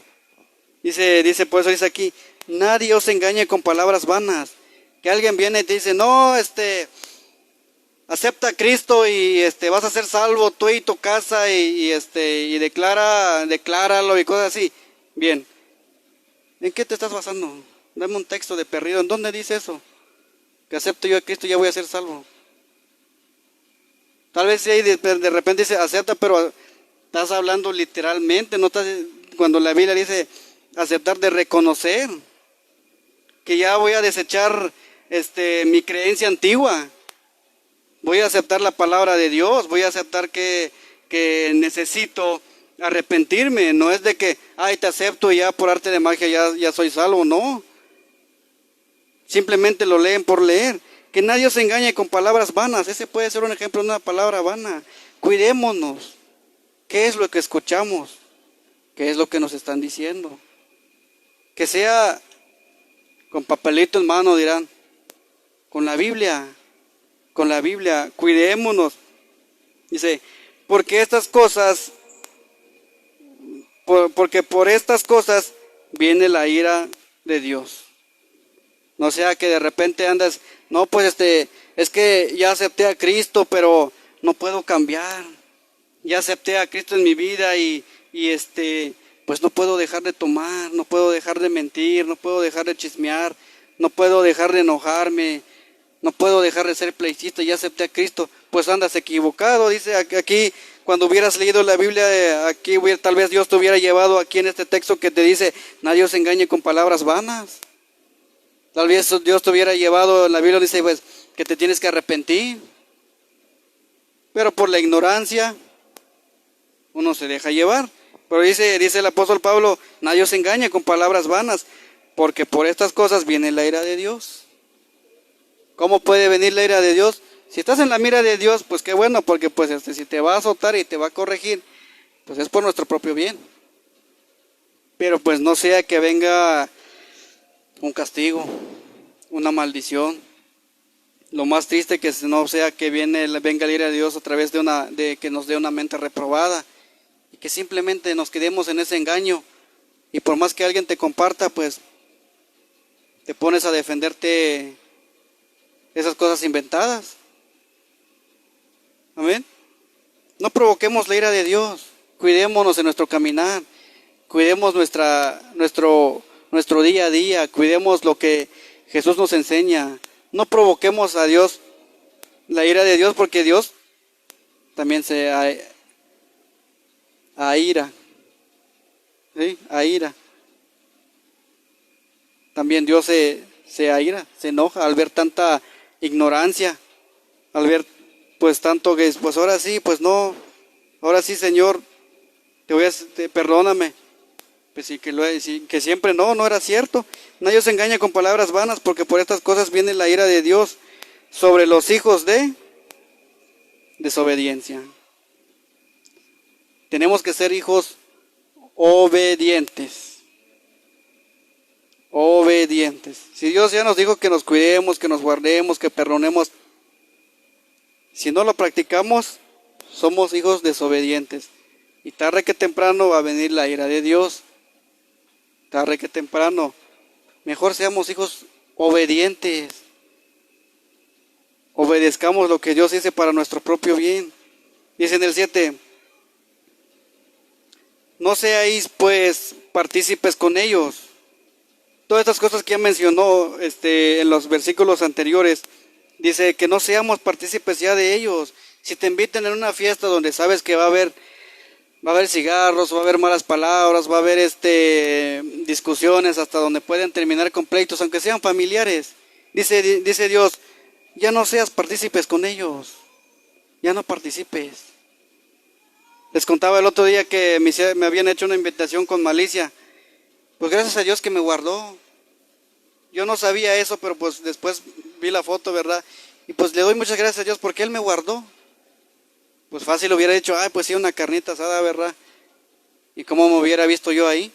Dice, por eso dice aquí, nadie os engañe con palabras vanas. Que alguien viene y te dice, no, acepta a Cristo y vas a ser salvo tú y tu casa y decláralo y cosas así. Bien. ¿En qué te estás basando? Dame un texto de perdido. ¿En dónde dice eso? Que acepto yo a Cristo y ya voy a ser salvo. Tal vez si de repente dice acepta, pero estás hablando literalmente, no estás, cuando la Biblia dice aceptar, de reconocer que ya voy a desechar mi creencia antigua, Voy a aceptar la palabra de Dios, voy a aceptar que necesito arrepentirme. No es de que, ay, te acepto y ya por arte de magia ya soy salvo, no. Simplemente lo leen por leer. Que nadie se engañe con palabras vanas. Ese puede ser un ejemplo de una palabra vana. Cuidémonos. ¿Qué es lo que escuchamos? ¿Qué es lo que nos están diciendo? Que sea con papelito en mano, dirán. Con la Biblia. Cuidémonos. Dice, porque por estas cosas viene la ira de Dios. No sea que de repente andas, no, pues es que ya acepté a Cristo, pero no puedo cambiar. Ya acepté a Cristo en mi vida y pues no puedo dejar de tomar, no puedo dejar de mentir, no puedo dejar de chismear, no puedo dejar de enojarme, no puedo dejar de ser pleitista, ya acepté a Cristo. Pues andas equivocado, dice aquí, cuando hubieras leído la Biblia, aquí tal vez Dios te hubiera llevado aquí en este texto que te dice, nadie os engañe con palabras vanas. Tal vez Dios te hubiera llevado, la Biblia dice pues que te tienes que arrepentir. Pero por la ignorancia uno se deja llevar. Pero dice el apóstol Pablo, nadie os engañe con palabras vanas, porque por estas cosas viene la ira de Dios. ¿Cómo puede venir la ira de Dios? Si estás en la mira de Dios, pues qué bueno, porque pues si te va a azotar y te va a corregir, pues es por nuestro propio bien. Pero pues no sea que venga un castigo, una maldición. Lo más triste que no sea que venga la ira de Dios a través de que nos dé una mente reprobada y que simplemente nos quedemos en ese engaño y por más que alguien te comparta, pues te pones a defenderte esas cosas inventadas. Amén. No provoquemos la ira de Dios. Cuidémonos en nuestro caminar. Cuidemos nuestro día a día. Cuidemos lo que Jesús nos enseña. No provoquemos a Dios, la ira de Dios, porque Dios también se aira. ¿Sí? Aira. También Dios se aira, se enoja al ver tanta ignorancia, al ver pues tanto que pues ahora sí, pues no, ahora sí Señor, perdóname. Pues sí, que siempre no era cierto. Nadie se engaña con palabras vanas, porque por estas cosas viene la ira de Dios sobre los hijos de desobediencia. Tenemos que ser hijos obedientes. Obedientes. Si Dios ya nos dijo que nos cuidemos, que nos guardemos, que perdonemos, si no lo practicamos, somos hijos desobedientes. Y tarde que temprano va a venir la ira de Dios. Tarde que temprano. Mejor seamos hijos obedientes. Obedezcamos lo que Dios dice para nuestro propio bien. Dice en el 7. No seáis pues partícipes con ellos. Todas estas cosas que ya mencionó en los versículos anteriores. Dice que no seamos partícipes ya de ellos. Si te invitan en una fiesta donde sabes que va a haber cigarros, va a haber malas palabras, va a haber discusiones hasta donde pueden terminar con pleitos, aunque sean familiares. Dice Dios, ya no seas partícipes con ellos, ya no participes. Les contaba el otro día que me habían hecho una invitación con malicia. Pues gracias a Dios que me guardó. Yo no sabía eso, pero pues después vi la foto, ¿verdad? Y pues le doy muchas gracias a Dios porque Él me guardó. Pues fácil hubiera dicho, ay, pues sí, una carnita asada, ¿verdad? ¿Y cómo me hubiera visto yo ahí?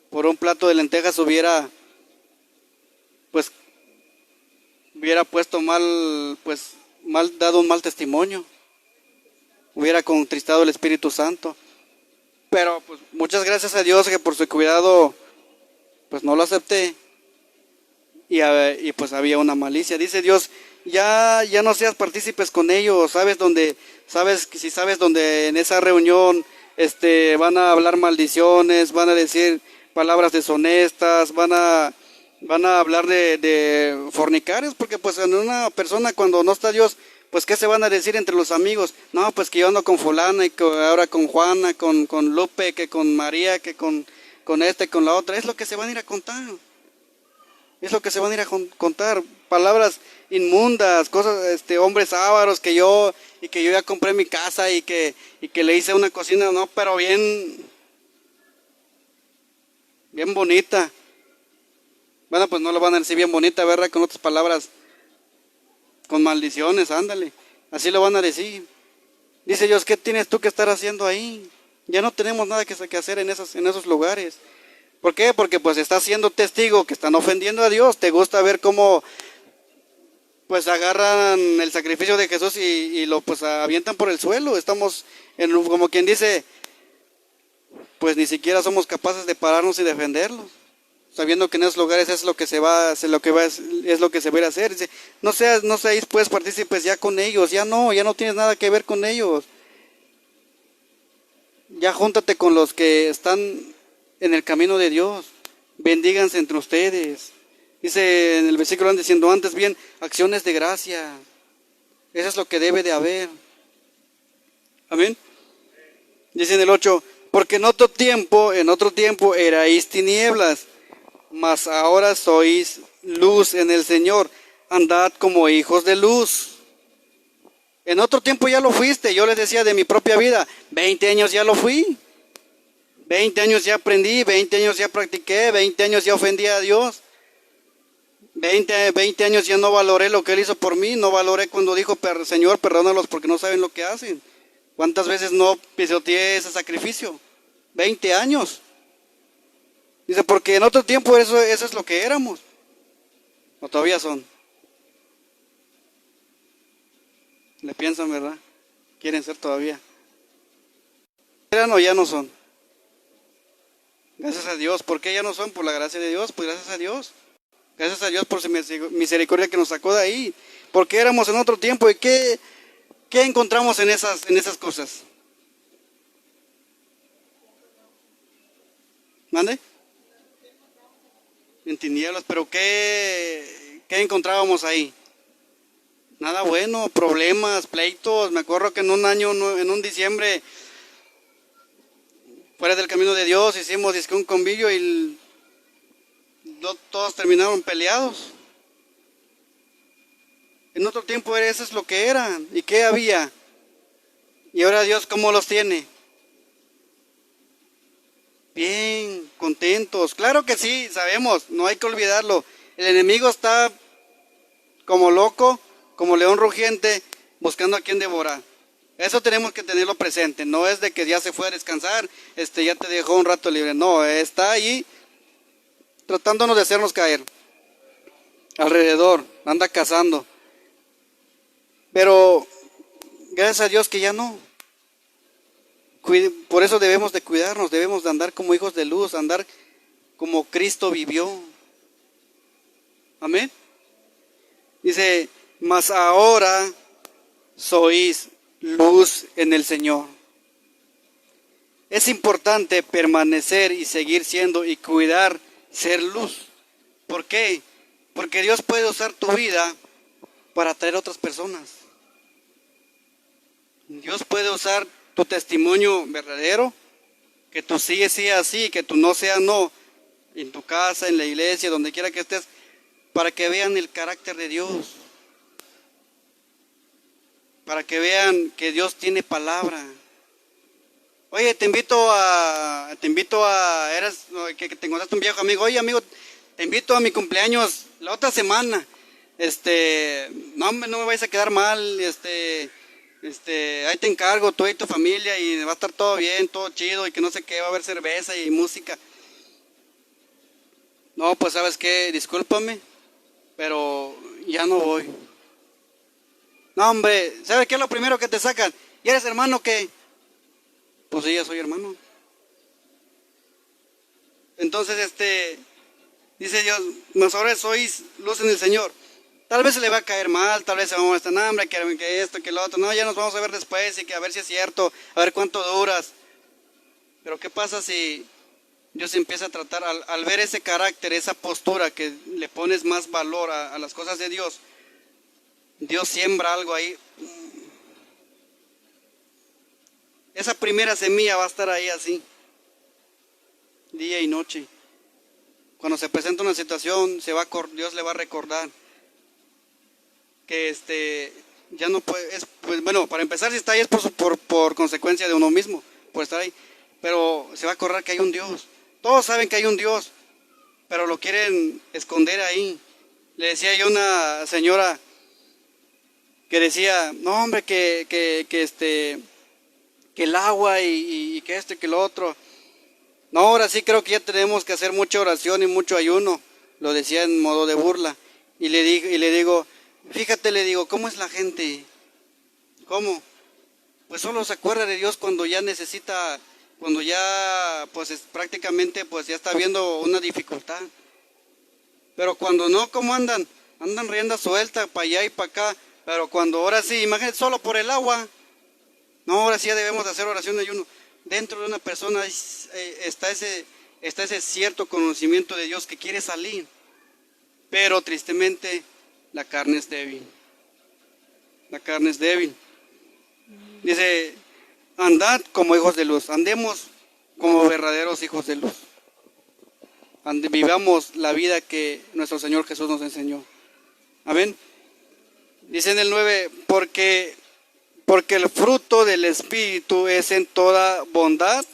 Por un plato de lentejas hubiera puesto dado un mal testimonio. Hubiera contristado el Espíritu Santo. Pero pues muchas gracias a Dios que por su cuidado, pues no lo acepté. Y pues había una malicia. Dice Dios, ya no seas partícipes con ellos. Sabes donde en esa reunión van a hablar maldiciones, van a decir palabras deshonestas, van a hablar de fornicarios, porque pues en una persona cuando no está Dios, pues ¿qué se van a decir entre los amigos? No, pues que yo ando con fulana y que ahora con Juana, con Lupe, que con María, que con con la otra. Es lo que se van a ir a contar. Es lo que se van a ir a contar. Palabras inmundas, cosas, hombres ávaros que yo ya compré mi casa y que le hice una cocina, no, pero bien bonita. Bueno, pues no lo van a decir bien bonita, ¿verdad? Con otras palabras, con maldiciones, ándale. Así lo van a decir. Dice Dios, ¿qué tienes tú que estar haciendo ahí? Ya no tenemos nada que hacer en esos lugares. ¿Por qué? Porque pues estás siendo testigo que están ofendiendo a Dios. Te gusta ver cómo pues agarran el sacrificio de Jesús y lo pues avientan por el suelo. Estamos como quien dice, pues ni siquiera somos capaces de pararnos y defenderlos, sabiendo que en esos lugares es lo que se va a hacer. Dice, no seáis pues partícipes ya con ellos, ya no tienes nada que ver con ellos. Ya júntate con los que están en el camino de Dios. Bendíganse entre ustedes. Dice en el versículo diciendo, antes bien, acciones de gracia. Eso es lo que debe de haber. Amén. Dice en el 8, porque en otro tiempo erais tinieblas, mas ahora sois luz en el Señor. Andad como hijos de luz. En otro tiempo ya lo fuiste. Yo les decía de mi propia vida, 20 años ya lo fui. 20 años ya aprendí, 20 años ya practiqué, 20 años ya ofendí a Dios. 20 años ya no valoré lo que Él hizo por mí, no valoré cuando dijo, Señor, perdónalos porque no saben lo que hacen. ¿Cuántas veces no pisoteé ese sacrificio? 20 años. Dice, porque en otro tiempo eso es lo que éramos. O todavía son. Le piensan, ¿verdad? Quieren ser todavía. ¿Eran o ya no son? Gracias a Dios. ¿Por qué ya no son? Por la gracia de Dios. Pues gracias a Dios. Gracias a Dios por su misericordia que nos sacó de ahí. Porque éramos en otro tiempo. ¿Y qué encontramos en esas cosas? ¿Mande? En tinieblas. ¿Pero qué encontrábamos ahí? Nada bueno, problemas, pleitos. Me acuerdo que en un diciembre, fuera del camino de Dios, hicimos un convivio y todos terminaron peleados. En otro tiempo eso es lo que eran. ¿Y qué había? Y ahora Dios, ¿cómo los tiene? Bien, contentos. Claro que sí, sabemos, no hay que olvidarlo. El enemigo está como loco, como león rugiente, buscando a quien devorar. Eso tenemos que tenerlo presente. No es de que ya se fue a descansar, ya te dejó un rato libre. No, está ahí tratándonos de hacernos caer. Alrededor, anda cazando. Pero gracias a Dios que ya no. Por eso debemos de cuidarnos, debemos de andar como hijos de luz, andar como Cristo vivió. Amén. Dice, mas ahora sois luz en el Señor. Es importante permanecer y seguir siendo y cuidar ser luz. ¿Por qué? Porque Dios puede usar tu vida para atraer a otras personas. Dios puede usar tu testimonio verdadero, que tú sí sea sí, que tú no sea no, en tu casa, en la iglesia, donde quiera que estés, para que vean el carácter de Dios, para que vean que Dios tiene palabra. Oye, te invito a, que te encontraste un viejo amigo, oye amigo, te invito a mi cumpleaños la otra semana, no me vayas a quedar mal, ahí te encargo, tú y tu familia, y va a estar todo bien, todo chido, y que no sé qué, va a haber cerveza y música. No, pues sabes qué, discúlpame, pero ya no voy. No, hombre, ¿sabes qué es lo primero que te sacan? ¿Y eres hermano qué? Pues sí, ya soy hermano. Entonces, dice Dios, mas ahora sois luz en el Señor. Tal vez se le va a caer mal, tal vez se va a molestar, no, hombre, que esto, que lo otro. No, ya nos vamos a ver después y que a ver si es cierto, a ver cuánto duras. Pero ¿qué pasa si Dios empieza a tratar, al ver ese carácter, esa postura, que le pones más valor a las cosas de Dios? Dios siembra algo ahí. Esa primera semilla va a estar ahí así, día y noche. Cuando se presenta una situación, Dios le va a recordar que ya no puede, pues bueno, para empezar, si está ahí es por consecuencia de uno mismo, por estar ahí. Pero se va a acordar que hay un Dios. Todos saben que hay un Dios, pero lo quieren esconder ahí. Le decía yo a una señora que decía, no hombre, que el agua y que que lo otro. No, ahora sí creo que ya tenemos que hacer mucha oración y mucho ayuno. Lo decía en modo de burla. Y le digo, fíjate, le digo, ¿cómo es la gente? ¿Cómo? Pues solo se acuerda de Dios cuando ya necesita, cuando ya pues prácticamente pues ya está viendo una dificultad. Pero cuando no, ¿cómo andan? Andan rienda suelta para allá y para acá. Pero cuando ahora sí, imagínate, solo por el agua. No, ahora sí ya debemos de hacer oración y ayuno. Dentro de una persona está ese cierto conocimiento de Dios que quiere salir. Pero tristemente la carne es débil. La carne es débil. Dice, andad como hijos de luz. Andemos como verdaderos hijos de luz. Vivamos la vida que nuestro Señor Jesús nos enseñó. Amén. Dice en el 9, porque el fruto del Espíritu es en toda bondad,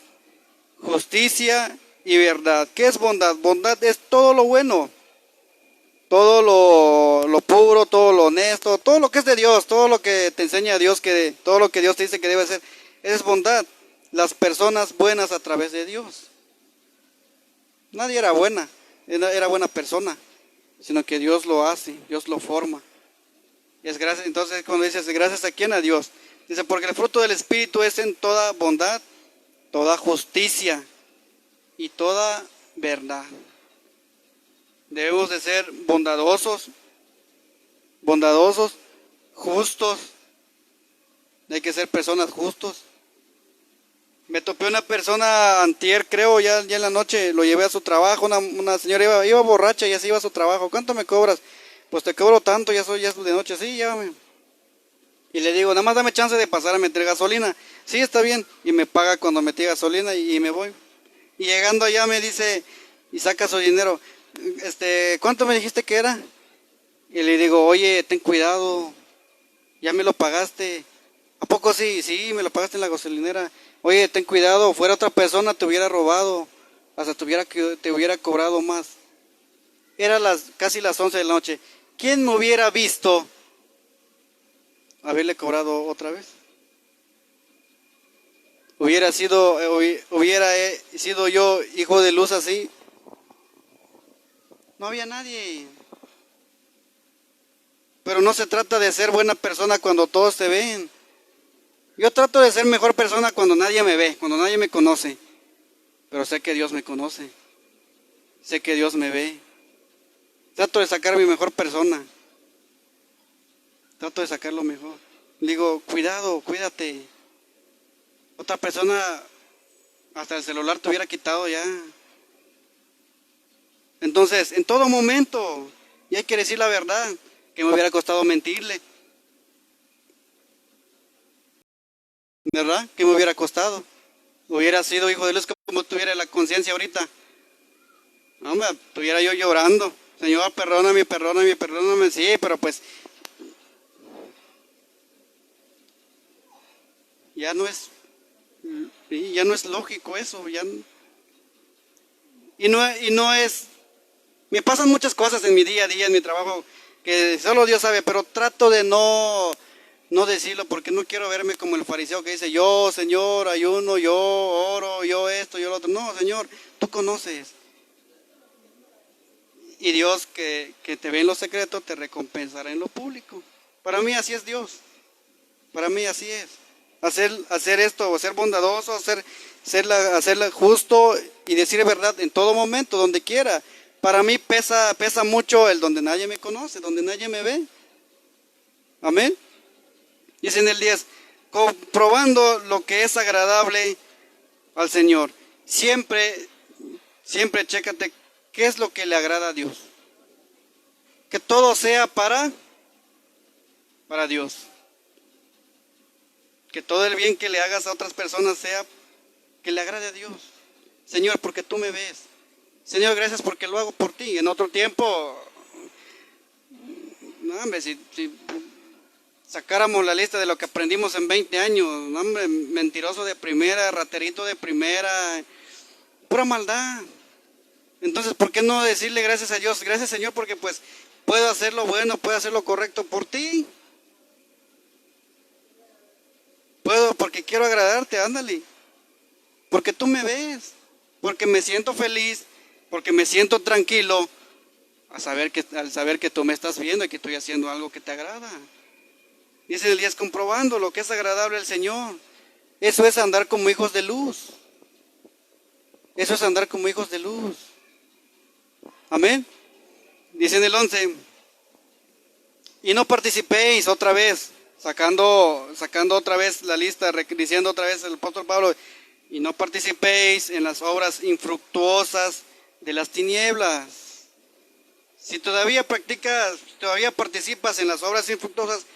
justicia y verdad. ¿Qué es bondad? Bondad es todo lo bueno, todo lo puro, todo lo honesto, todo lo que es de Dios, todo lo que te enseña Dios, todo lo que Dios te dice que debe ser. Es bondad. Las personas buenas a través de Dios. Nadie era buena persona, sino que Dios lo hace, Dios lo forma. Y es gracias, entonces cuando dices, ¿gracias a quién? A Dios. Dice, porque el fruto del Espíritu es en toda bondad, toda justicia y toda verdad. Debemos de ser bondadosos, justos. Hay que ser personas justos. Me topé una persona antier, creo, ya en la noche, lo llevé a su trabajo, una señora iba borracha y así iba a su trabajo. ¿Cuánto me cobras? Pues te cobro tanto, ya es de noche, sí, llévame. Y le digo, nada más dame chance de pasar a meter gasolina. Sí, está bien. Y me paga cuando metí gasolina y me voy. Y llegando allá me dice, y saca su dinero, ¿cuánto me dijiste que era? Y le digo, oye, ten cuidado, ya me lo pagaste. ¿A poco sí? Sí, me lo pagaste en la gasolinera. Oye, ten cuidado, fuera otra persona te hubiera robado, hasta te hubiera cobrado más. Era casi las 11 de la noche. ¿Quién me hubiera visto haberle cobrado otra vez? Hubiera sido yo hijo de luz así. No había nadie. Pero no se trata de ser buena persona cuando todos te ven. Yo trato de ser mejor persona cuando nadie me ve, cuando nadie me conoce. Pero sé que Dios me conoce. Sé que Dios me ve. Trato de sacar mi mejor persona. Trato de sacar lo mejor. Digo, cuidado, cuídate. Otra persona hasta el celular te hubiera quitado ya. Entonces, en todo momento, y hay que decir la verdad, que me hubiera costado mentirle. ¿Verdad? ¿Qué me hubiera costado? Hubiera sido hijo de Dios como tuviera la conciencia ahorita. Hombre, estuviera yo llorando. Señor, perdóname. Sí, pero pues ya no es lógico eso. Y no es. Me pasan muchas cosas en mi día a día, en mi trabajo, que solo Dios sabe, pero trato de no decirlo porque no quiero verme como el fariseo que dice, yo, Señor, ayuno, yo oro, yo esto, yo lo otro. No, Señor, tú conoces. Y Dios que te ve en lo secreto te recompensará en lo público. Para mí así es Dios. Para mí así es. Hacer esto, ser bondadoso, hacerla justo y decir verdad en todo momento, donde quiera. Para mí pesa mucho el donde nadie me conoce, donde nadie me ve. Amén. Dice en el 10, comprobando lo que es agradable al Señor. Siempre chécate qué es lo que le agrada a Dios. Que todo sea para Dios. Que todo el bien que le hagas a otras personas sea que le agrade a Dios. Señor, porque tú me ves. Señor, gracias porque lo hago por ti. En otro tiempo, no, hombre, si sacáramos la lista de lo que aprendimos en 20 años, no, hombre, mentiroso de primera, raterito de primera, pura maldad. Entonces, ¿por qué no decirle gracias a Dios? Gracias, Señor, porque pues puedo hacer lo bueno, puedo hacer lo correcto por ti. Puedo porque quiero agradarte, ándale. Porque tú me ves, porque me siento feliz, porque me siento tranquilo al saber que tú me estás viendo y que estoy haciendo algo que te agrada. Dice Elías, comprobando lo que es agradable al Señor. Eso es andar como hijos de luz. Eso es andar como hijos de luz. Amén. Dice en el 11, y no participéis otra vez, sacando otra vez la lista, diciendo otra vez el apóstol Pablo, y no participéis en las obras infructuosas de las tinieblas. Si todavía participas en las obras infructuosas,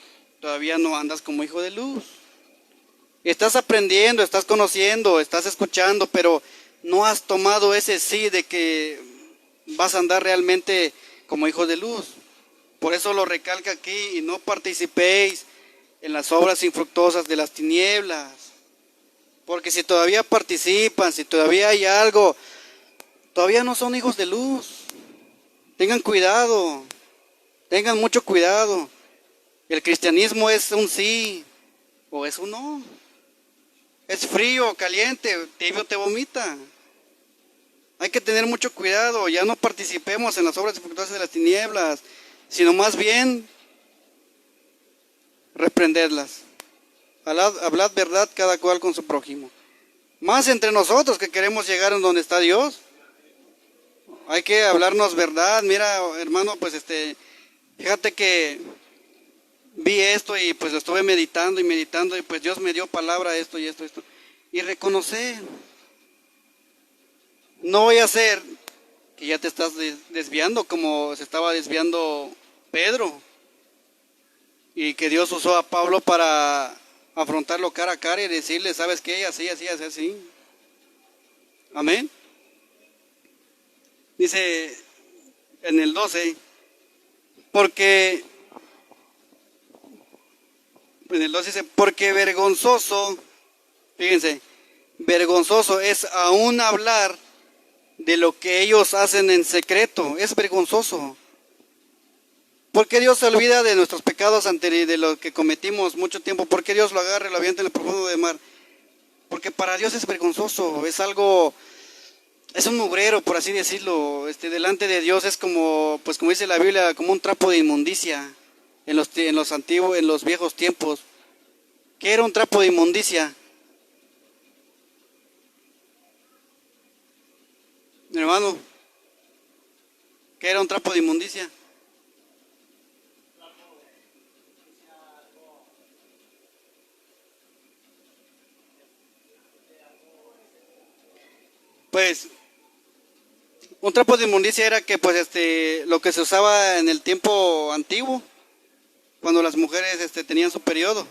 todavía no andas como hijo de luz. Estás aprendiendo, estás conociendo, estás escuchando, pero no has tomado ese sí de que vas a andar realmente como hijo de luz. Por eso lo recalca aquí, y no participéis en las obras infructuosas de las tinieblas. Porque si todavía participan, si todavía hay algo, todavía no son hijos de luz. Tengan cuidado, tengan mucho cuidado. El cristianismo es un sí o es un no. Es frío, caliente, tibio te vomita. Hay que tener mucho cuidado, ya no participemos en las obras infructuosas de las tinieblas, sino más bien reprenderlas. Hablad verdad cada cual con su prójimo. Más entre nosotros que queremos llegar a donde está Dios. Hay que hablarnos verdad. Mira, hermano, pues fíjate que vi esto y pues lo estuve meditando y pues Dios me dio palabra esto y esto. Y reconocer. No voy a hacer que ya te estás desviando como se estaba desviando Pedro. Y que Dios usó a Pablo para afrontarlo cara a cara y decirle, ¿sabes qué? Así, así, así, así. Amén. Dice en el 12, porque en el 12 dice, porque vergonzoso, fíjense, vergonzoso es aún hablar de lo que ellos hacen en secreto. Es vergonzoso. ¿Por qué Dios se olvida de nuestros pecados anteriores, de lo que cometimos mucho tiempo? ¿Por qué Dios lo agarra y lo avienta en el profundo del mar? Porque para Dios es vergonzoso, es algo, es un mugrero, por así decirlo. Delante de Dios es como, pues como dice la Biblia, como un trapo de inmundicia en los viejos tiempos. ¿Qué era un trapo de inmundicia? Hermano, ¿qué era un trapo de inmundicia? Pues un trapo de inmundicia era que pues lo que se usaba en el tiempo antiguo, cuando las mujeres tenían su periodo.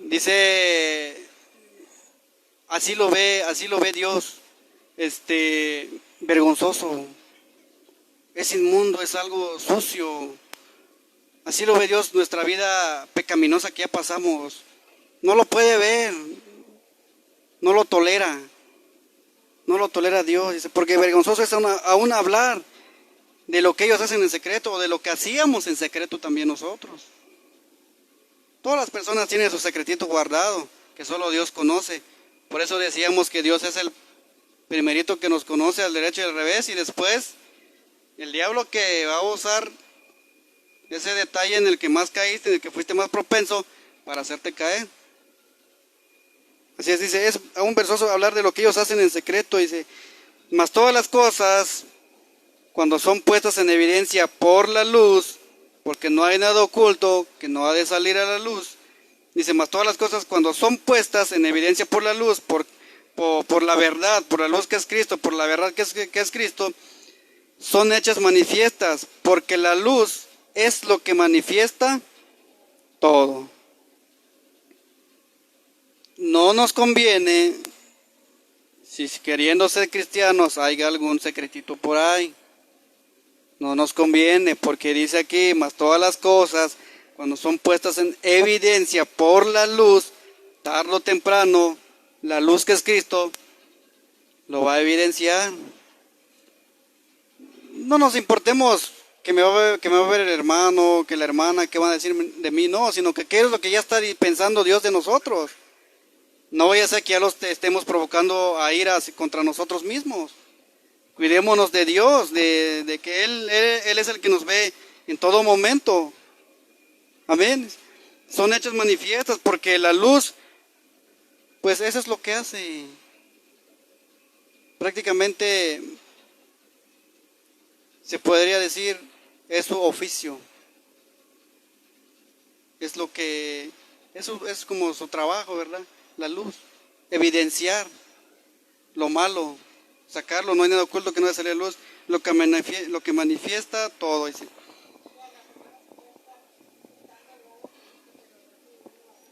Dice, así lo ve Dios, vergonzoso, es inmundo, es algo sucio. Así lo ve Dios, nuestra vida pecaminosa que ya pasamos. No lo puede ver, no lo tolera. No lo tolera Dios, dice, porque vergonzoso es aún hablar de lo que ellos hacen en secreto o de lo que hacíamos en secreto también nosotros. Todas las personas tienen su secretito guardado, que solo Dios conoce. Por eso decíamos que Dios es el primerito que nos conoce al derecho y al revés, y después el diablo que va a usar ese detalle en el que más caíste, en el que fuiste más propenso para hacerte caer. Así es, dice, es aún vergonzoso hablar de lo que ellos hacen en secreto, dice, mas todas las cosas, cuando son puestas en evidencia por la luz, porque no hay nada oculto que no ha de salir a la luz, dice, mas todas las cosas cuando son puestas en evidencia por la luz, por la verdad, por la luz que es Cristo, por la verdad que es Cristo, son hechas manifiestas, porque la luz es lo que manifiesta todo. No nos conviene Si queriendo ser cristianos hay algún secretito por ahí, no nos conviene, porque dice aquí, más todas las cosas, cuando son puestas en evidencia por la luz, tarde o temprano, la luz que es Cristo, lo va a evidenciar. No nos importemos que me va a ver el hermano, que la hermana, qué van a decir de mí, no, sino que qué es lo que ya está pensando Dios de nosotros. No vaya a ser que ya los estemos provocando a ira contra nosotros mismos. Cuidémonos de Dios, de que Él es el que nos ve en todo momento. Amén. Son hechos manifiestos porque la luz, pues eso es lo que hace. Prácticamente se podría decir, es su oficio. Es lo que, eso es como su trabajo, ¿verdad? La luz. Evidenciar lo malo, sacarlo, no hay nada oculto que no haya salido a luz, lo que manifiesta todo. Dice.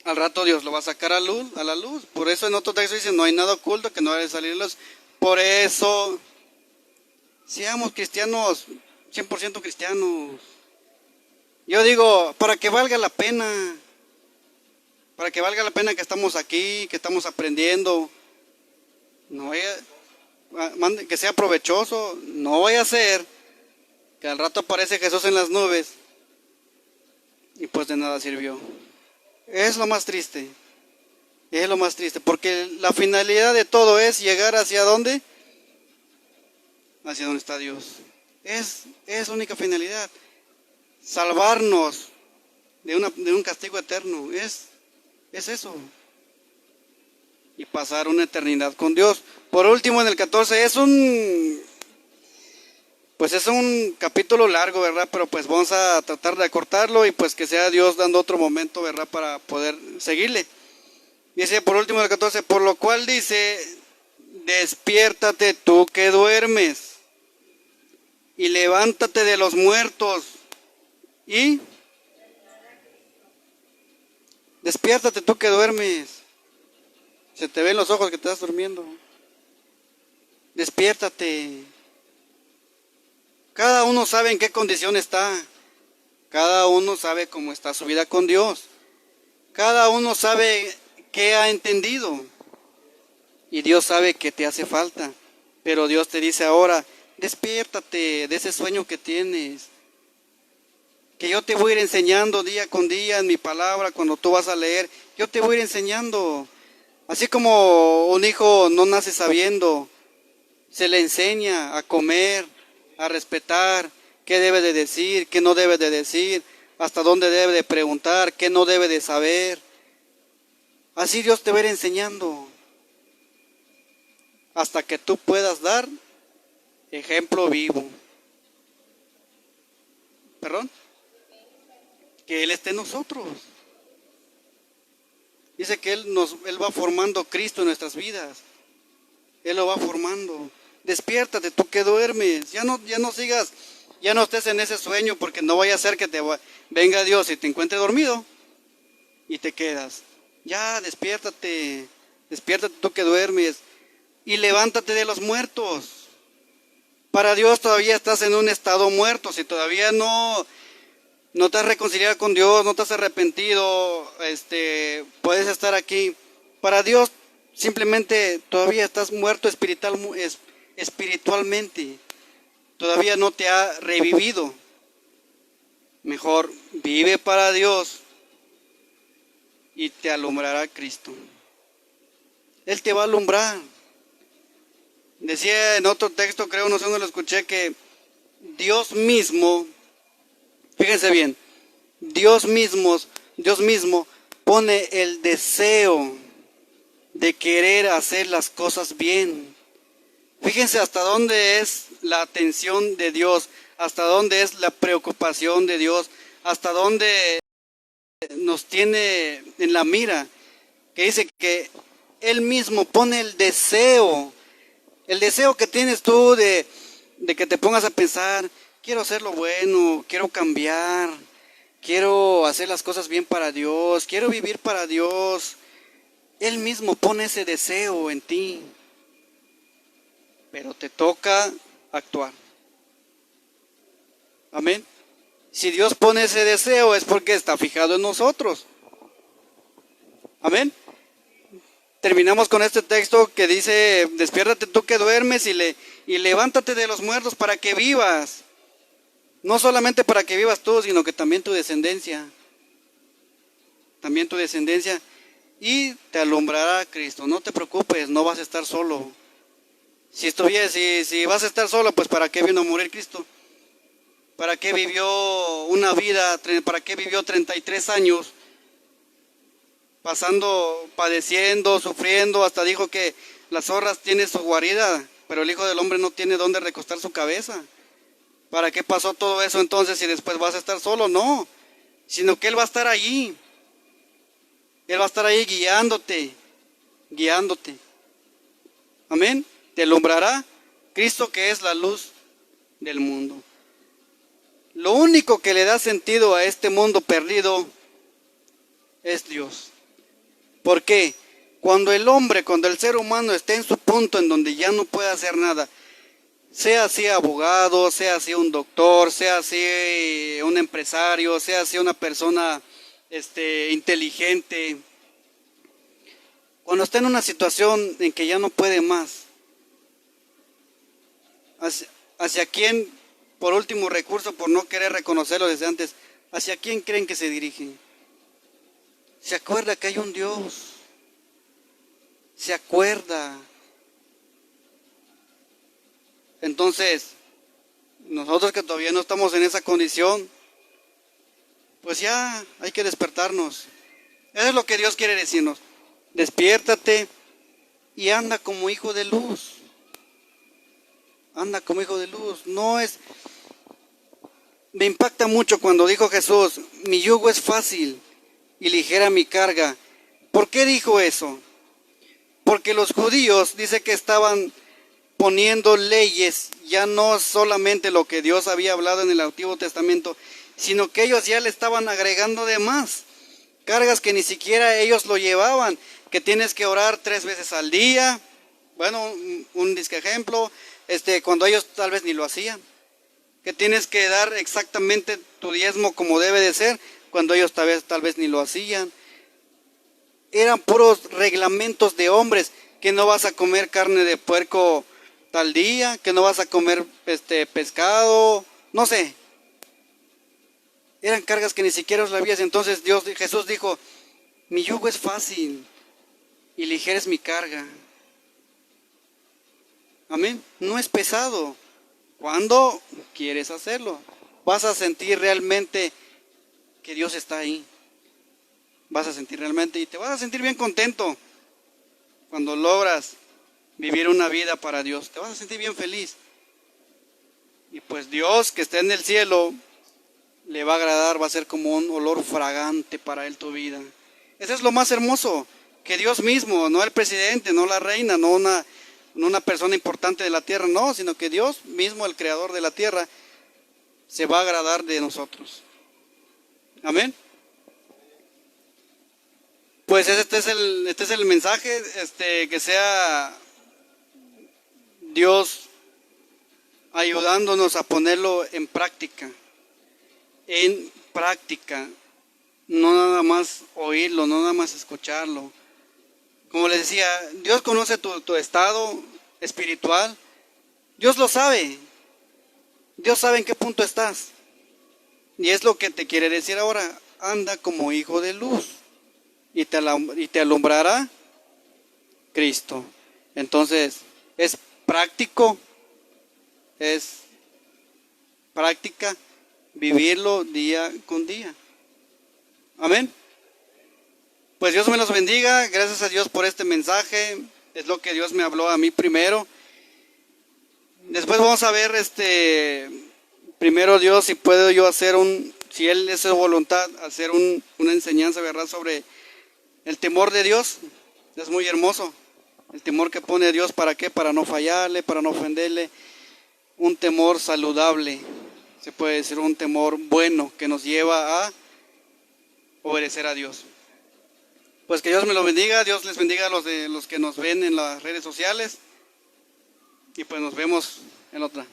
Al rato Dios lo va a sacar a la luz. Por eso en otro texto dice, no hay nada oculto que no haya salido a luz. Por eso, seamos cristianos, 100% cristianos. Yo digo, para que valga la pena que estamos aquí, que estamos aprendiendo, no vaya, que sea provechoso, no vaya a ser que al rato aparece Jesús en las nubes y pues de nada sirvió. Es lo más triste, porque la finalidad de todo es llegar hacia ¿dónde? Hacia donde está Dios. Es la única finalidad, salvarnos de un castigo eterno, es eso. Y pasar una eternidad con Dios. Por último, en el 14 es un capítulo largo, ¿verdad? Pero pues vamos a tratar de acortarlo y pues que sea Dios dando otro momento, ¿verdad? Para poder seguirle. Dice por último el 14, por lo cual dice, despiértate tú que duermes y levántate de los muertos y despiértate tú que duermes. Se te ven los ojos que te estás durmiendo. Despiértate. Cada uno sabe en qué condición está. Cada uno sabe cómo está su vida con Dios. Cada uno sabe qué ha entendido. Y Dios sabe que te hace falta. Pero Dios te dice ahora, despiértate de ese sueño que tienes. Que yo te voy a ir enseñando día con día en mi palabra, cuando tú vas a leer, yo te voy a ir enseñando. Así como un hijo no nace sabiendo, se le enseña a comer, a respetar, qué debe de decir, qué no debe de decir, hasta dónde debe de preguntar, qué no debe de saber. Así Dios te va a ir enseñando, hasta que tú puedas dar ejemplo vivo. ¿Perdón? Que Él esté en nosotros. Dice que Él va formando Cristo en nuestras vidas. Él lo va formando. Despiértate, tú que duermes. Ya no sigas, ya no estés en ese sueño, porque no vaya a ser que venga Dios y te encuentre dormido y te quedas. Ya, despiértate tú que duermes y levántate de los muertos. Para Dios todavía estás en un estado muerto. Si todavía no te has reconciliado con Dios, no te has arrepentido, puedes estar aquí. Para Dios simplemente todavía estás muerto espiritualmente. Todavía no te ha revivido. Mejor vive para Dios y te alumbrará Cristo. Él te va a alumbrar. Decía en otro texto, creo, no sé dónde lo escuché, que Dios mismo, fíjense bien, Dios mismo pone el deseo de querer hacer las cosas bien. Fíjense hasta dónde es la atención de Dios, hasta dónde es la preocupación de Dios, hasta dónde nos tiene en la mira, que dice que Él mismo pone el deseo que tienes tú de que te pongas a pensar, quiero hacer lo bueno, quiero cambiar, quiero hacer las cosas bien para Dios, quiero vivir para Dios. Él mismo pone ese deseo en ti. pero te toca actuar. Amén. Si Dios pone ese deseo es porque está fijado en nosotros. Amén. Terminamos con este texto que dice: despiértate tú que duermes y levántate de los muertos para que vivas. No solamente para que vivas tú, sino que también tu descendencia. También tu descendencia. Y te alumbrará Cristo. No te preocupes, no vas a estar solo. Si vas a estar solo, pues ¿para qué vino a morir Cristo? ¿Para qué vivió una vida? ¿Para qué vivió 33 años? Padeciendo, sufriendo, hasta dijo que las zorras tienen su guarida, pero el Hijo del Hombre no tiene dónde recostar su cabeza. ¿Para qué pasó todo eso entonces si después vas a estar solo? No, sino que Él va a estar allí. Él va a estar ahí guiándote. Amén. Te alumbrará Cristo, que es la luz del mundo. Lo único que le da sentido a este mundo perdido es Dios. ¿Por qué? Cuando el ser humano esté en su punto en donde ya no puede hacer nada, sea así abogado, sea así un doctor, sea así un empresario, sea así una persona inteligente, cuando esté en una situación en que ya no puede más, ¿hacia quién, por último recurso, por no querer reconocerlo desde antes, hacia quién creen que se dirigen? Se acuerda que hay un Dios. Se acuerda. Entonces, nosotros que todavía no estamos en esa condición, pues ya hay que despertarnos. Eso es lo que Dios quiere decirnos. Despiértate y anda como hijo de luz. Anda como hijo de luz. Me impacta mucho cuando dijo Jesús: mi yugo es fácil y ligera mi carga. ¿Por qué dijo eso? Porque los judíos dice que estaban poniendo leyes, ya no solamente lo que Dios había hablado en el Antiguo Testamento, sino que ellos ya le estaban agregando de más, cargas que ni siquiera ellos lo llevaban, que tienes que orar 3 veces al día. Bueno, un disque ejemplo, cuando ellos tal vez ni lo hacían, que tienes que dar exactamente tu diezmo como debe de ser, cuando ellos tal vez ni lo hacían. Eran puros reglamentos de hombres, que no vas a comer carne de puerco tal día, que no vas a comer pescado, no sé. Eran cargas que ni siquiera os sabías. Entonces Jesús dijo: mi yugo es fácil y ligera es mi carga. Amén. No es pesado. Cuando quieres hacerlo, vas a sentir realmente que Dios está ahí. Vas a sentir realmente y te vas a sentir bien contento cuando logras vivir una vida para Dios. Te vas a sentir bien feliz. Y pues Dios, que está en el cielo, le va a agradar, va a ser como un olor fragante para Él tu vida. Eso es lo más hermoso, que Dios mismo, no el presidente, no la reina, no una persona importante de la tierra, no, sino que Dios mismo, el creador de la tierra, se va a agradar de nosotros. Amén. Pues este es el mensaje, que sea Dios ayudándonos a ponerlo en práctica. No nada más oírlo, no nada más escucharlo. Como les decía, Dios conoce tu estado espiritual. Dios lo sabe. Dios sabe en qué punto estás. Y es lo que te quiere decir ahora: anda como hijo de luz y te alumbrará Cristo. Entonces, es práctica vivirlo día con día. Amén. Pues Dios me los bendiga. Gracias a Dios por este mensaje. Es lo que Dios me habló a mí primero. Después vamos a ver, primero Dios, si puedo yo hacer si Él es su voluntad, hacer una enseñanza, ¿verdad?, sobre el temor de Dios. Es muy hermoso. El temor que pone Dios, ¿para qué? Para no fallarle, para no ofenderle. Un temor saludable, se puede decir, un temor bueno que nos lleva a obedecer a Dios. Pues que Dios me lo bendiga. Dios les bendiga a los que nos ven en las redes sociales. Y pues nos vemos en otra.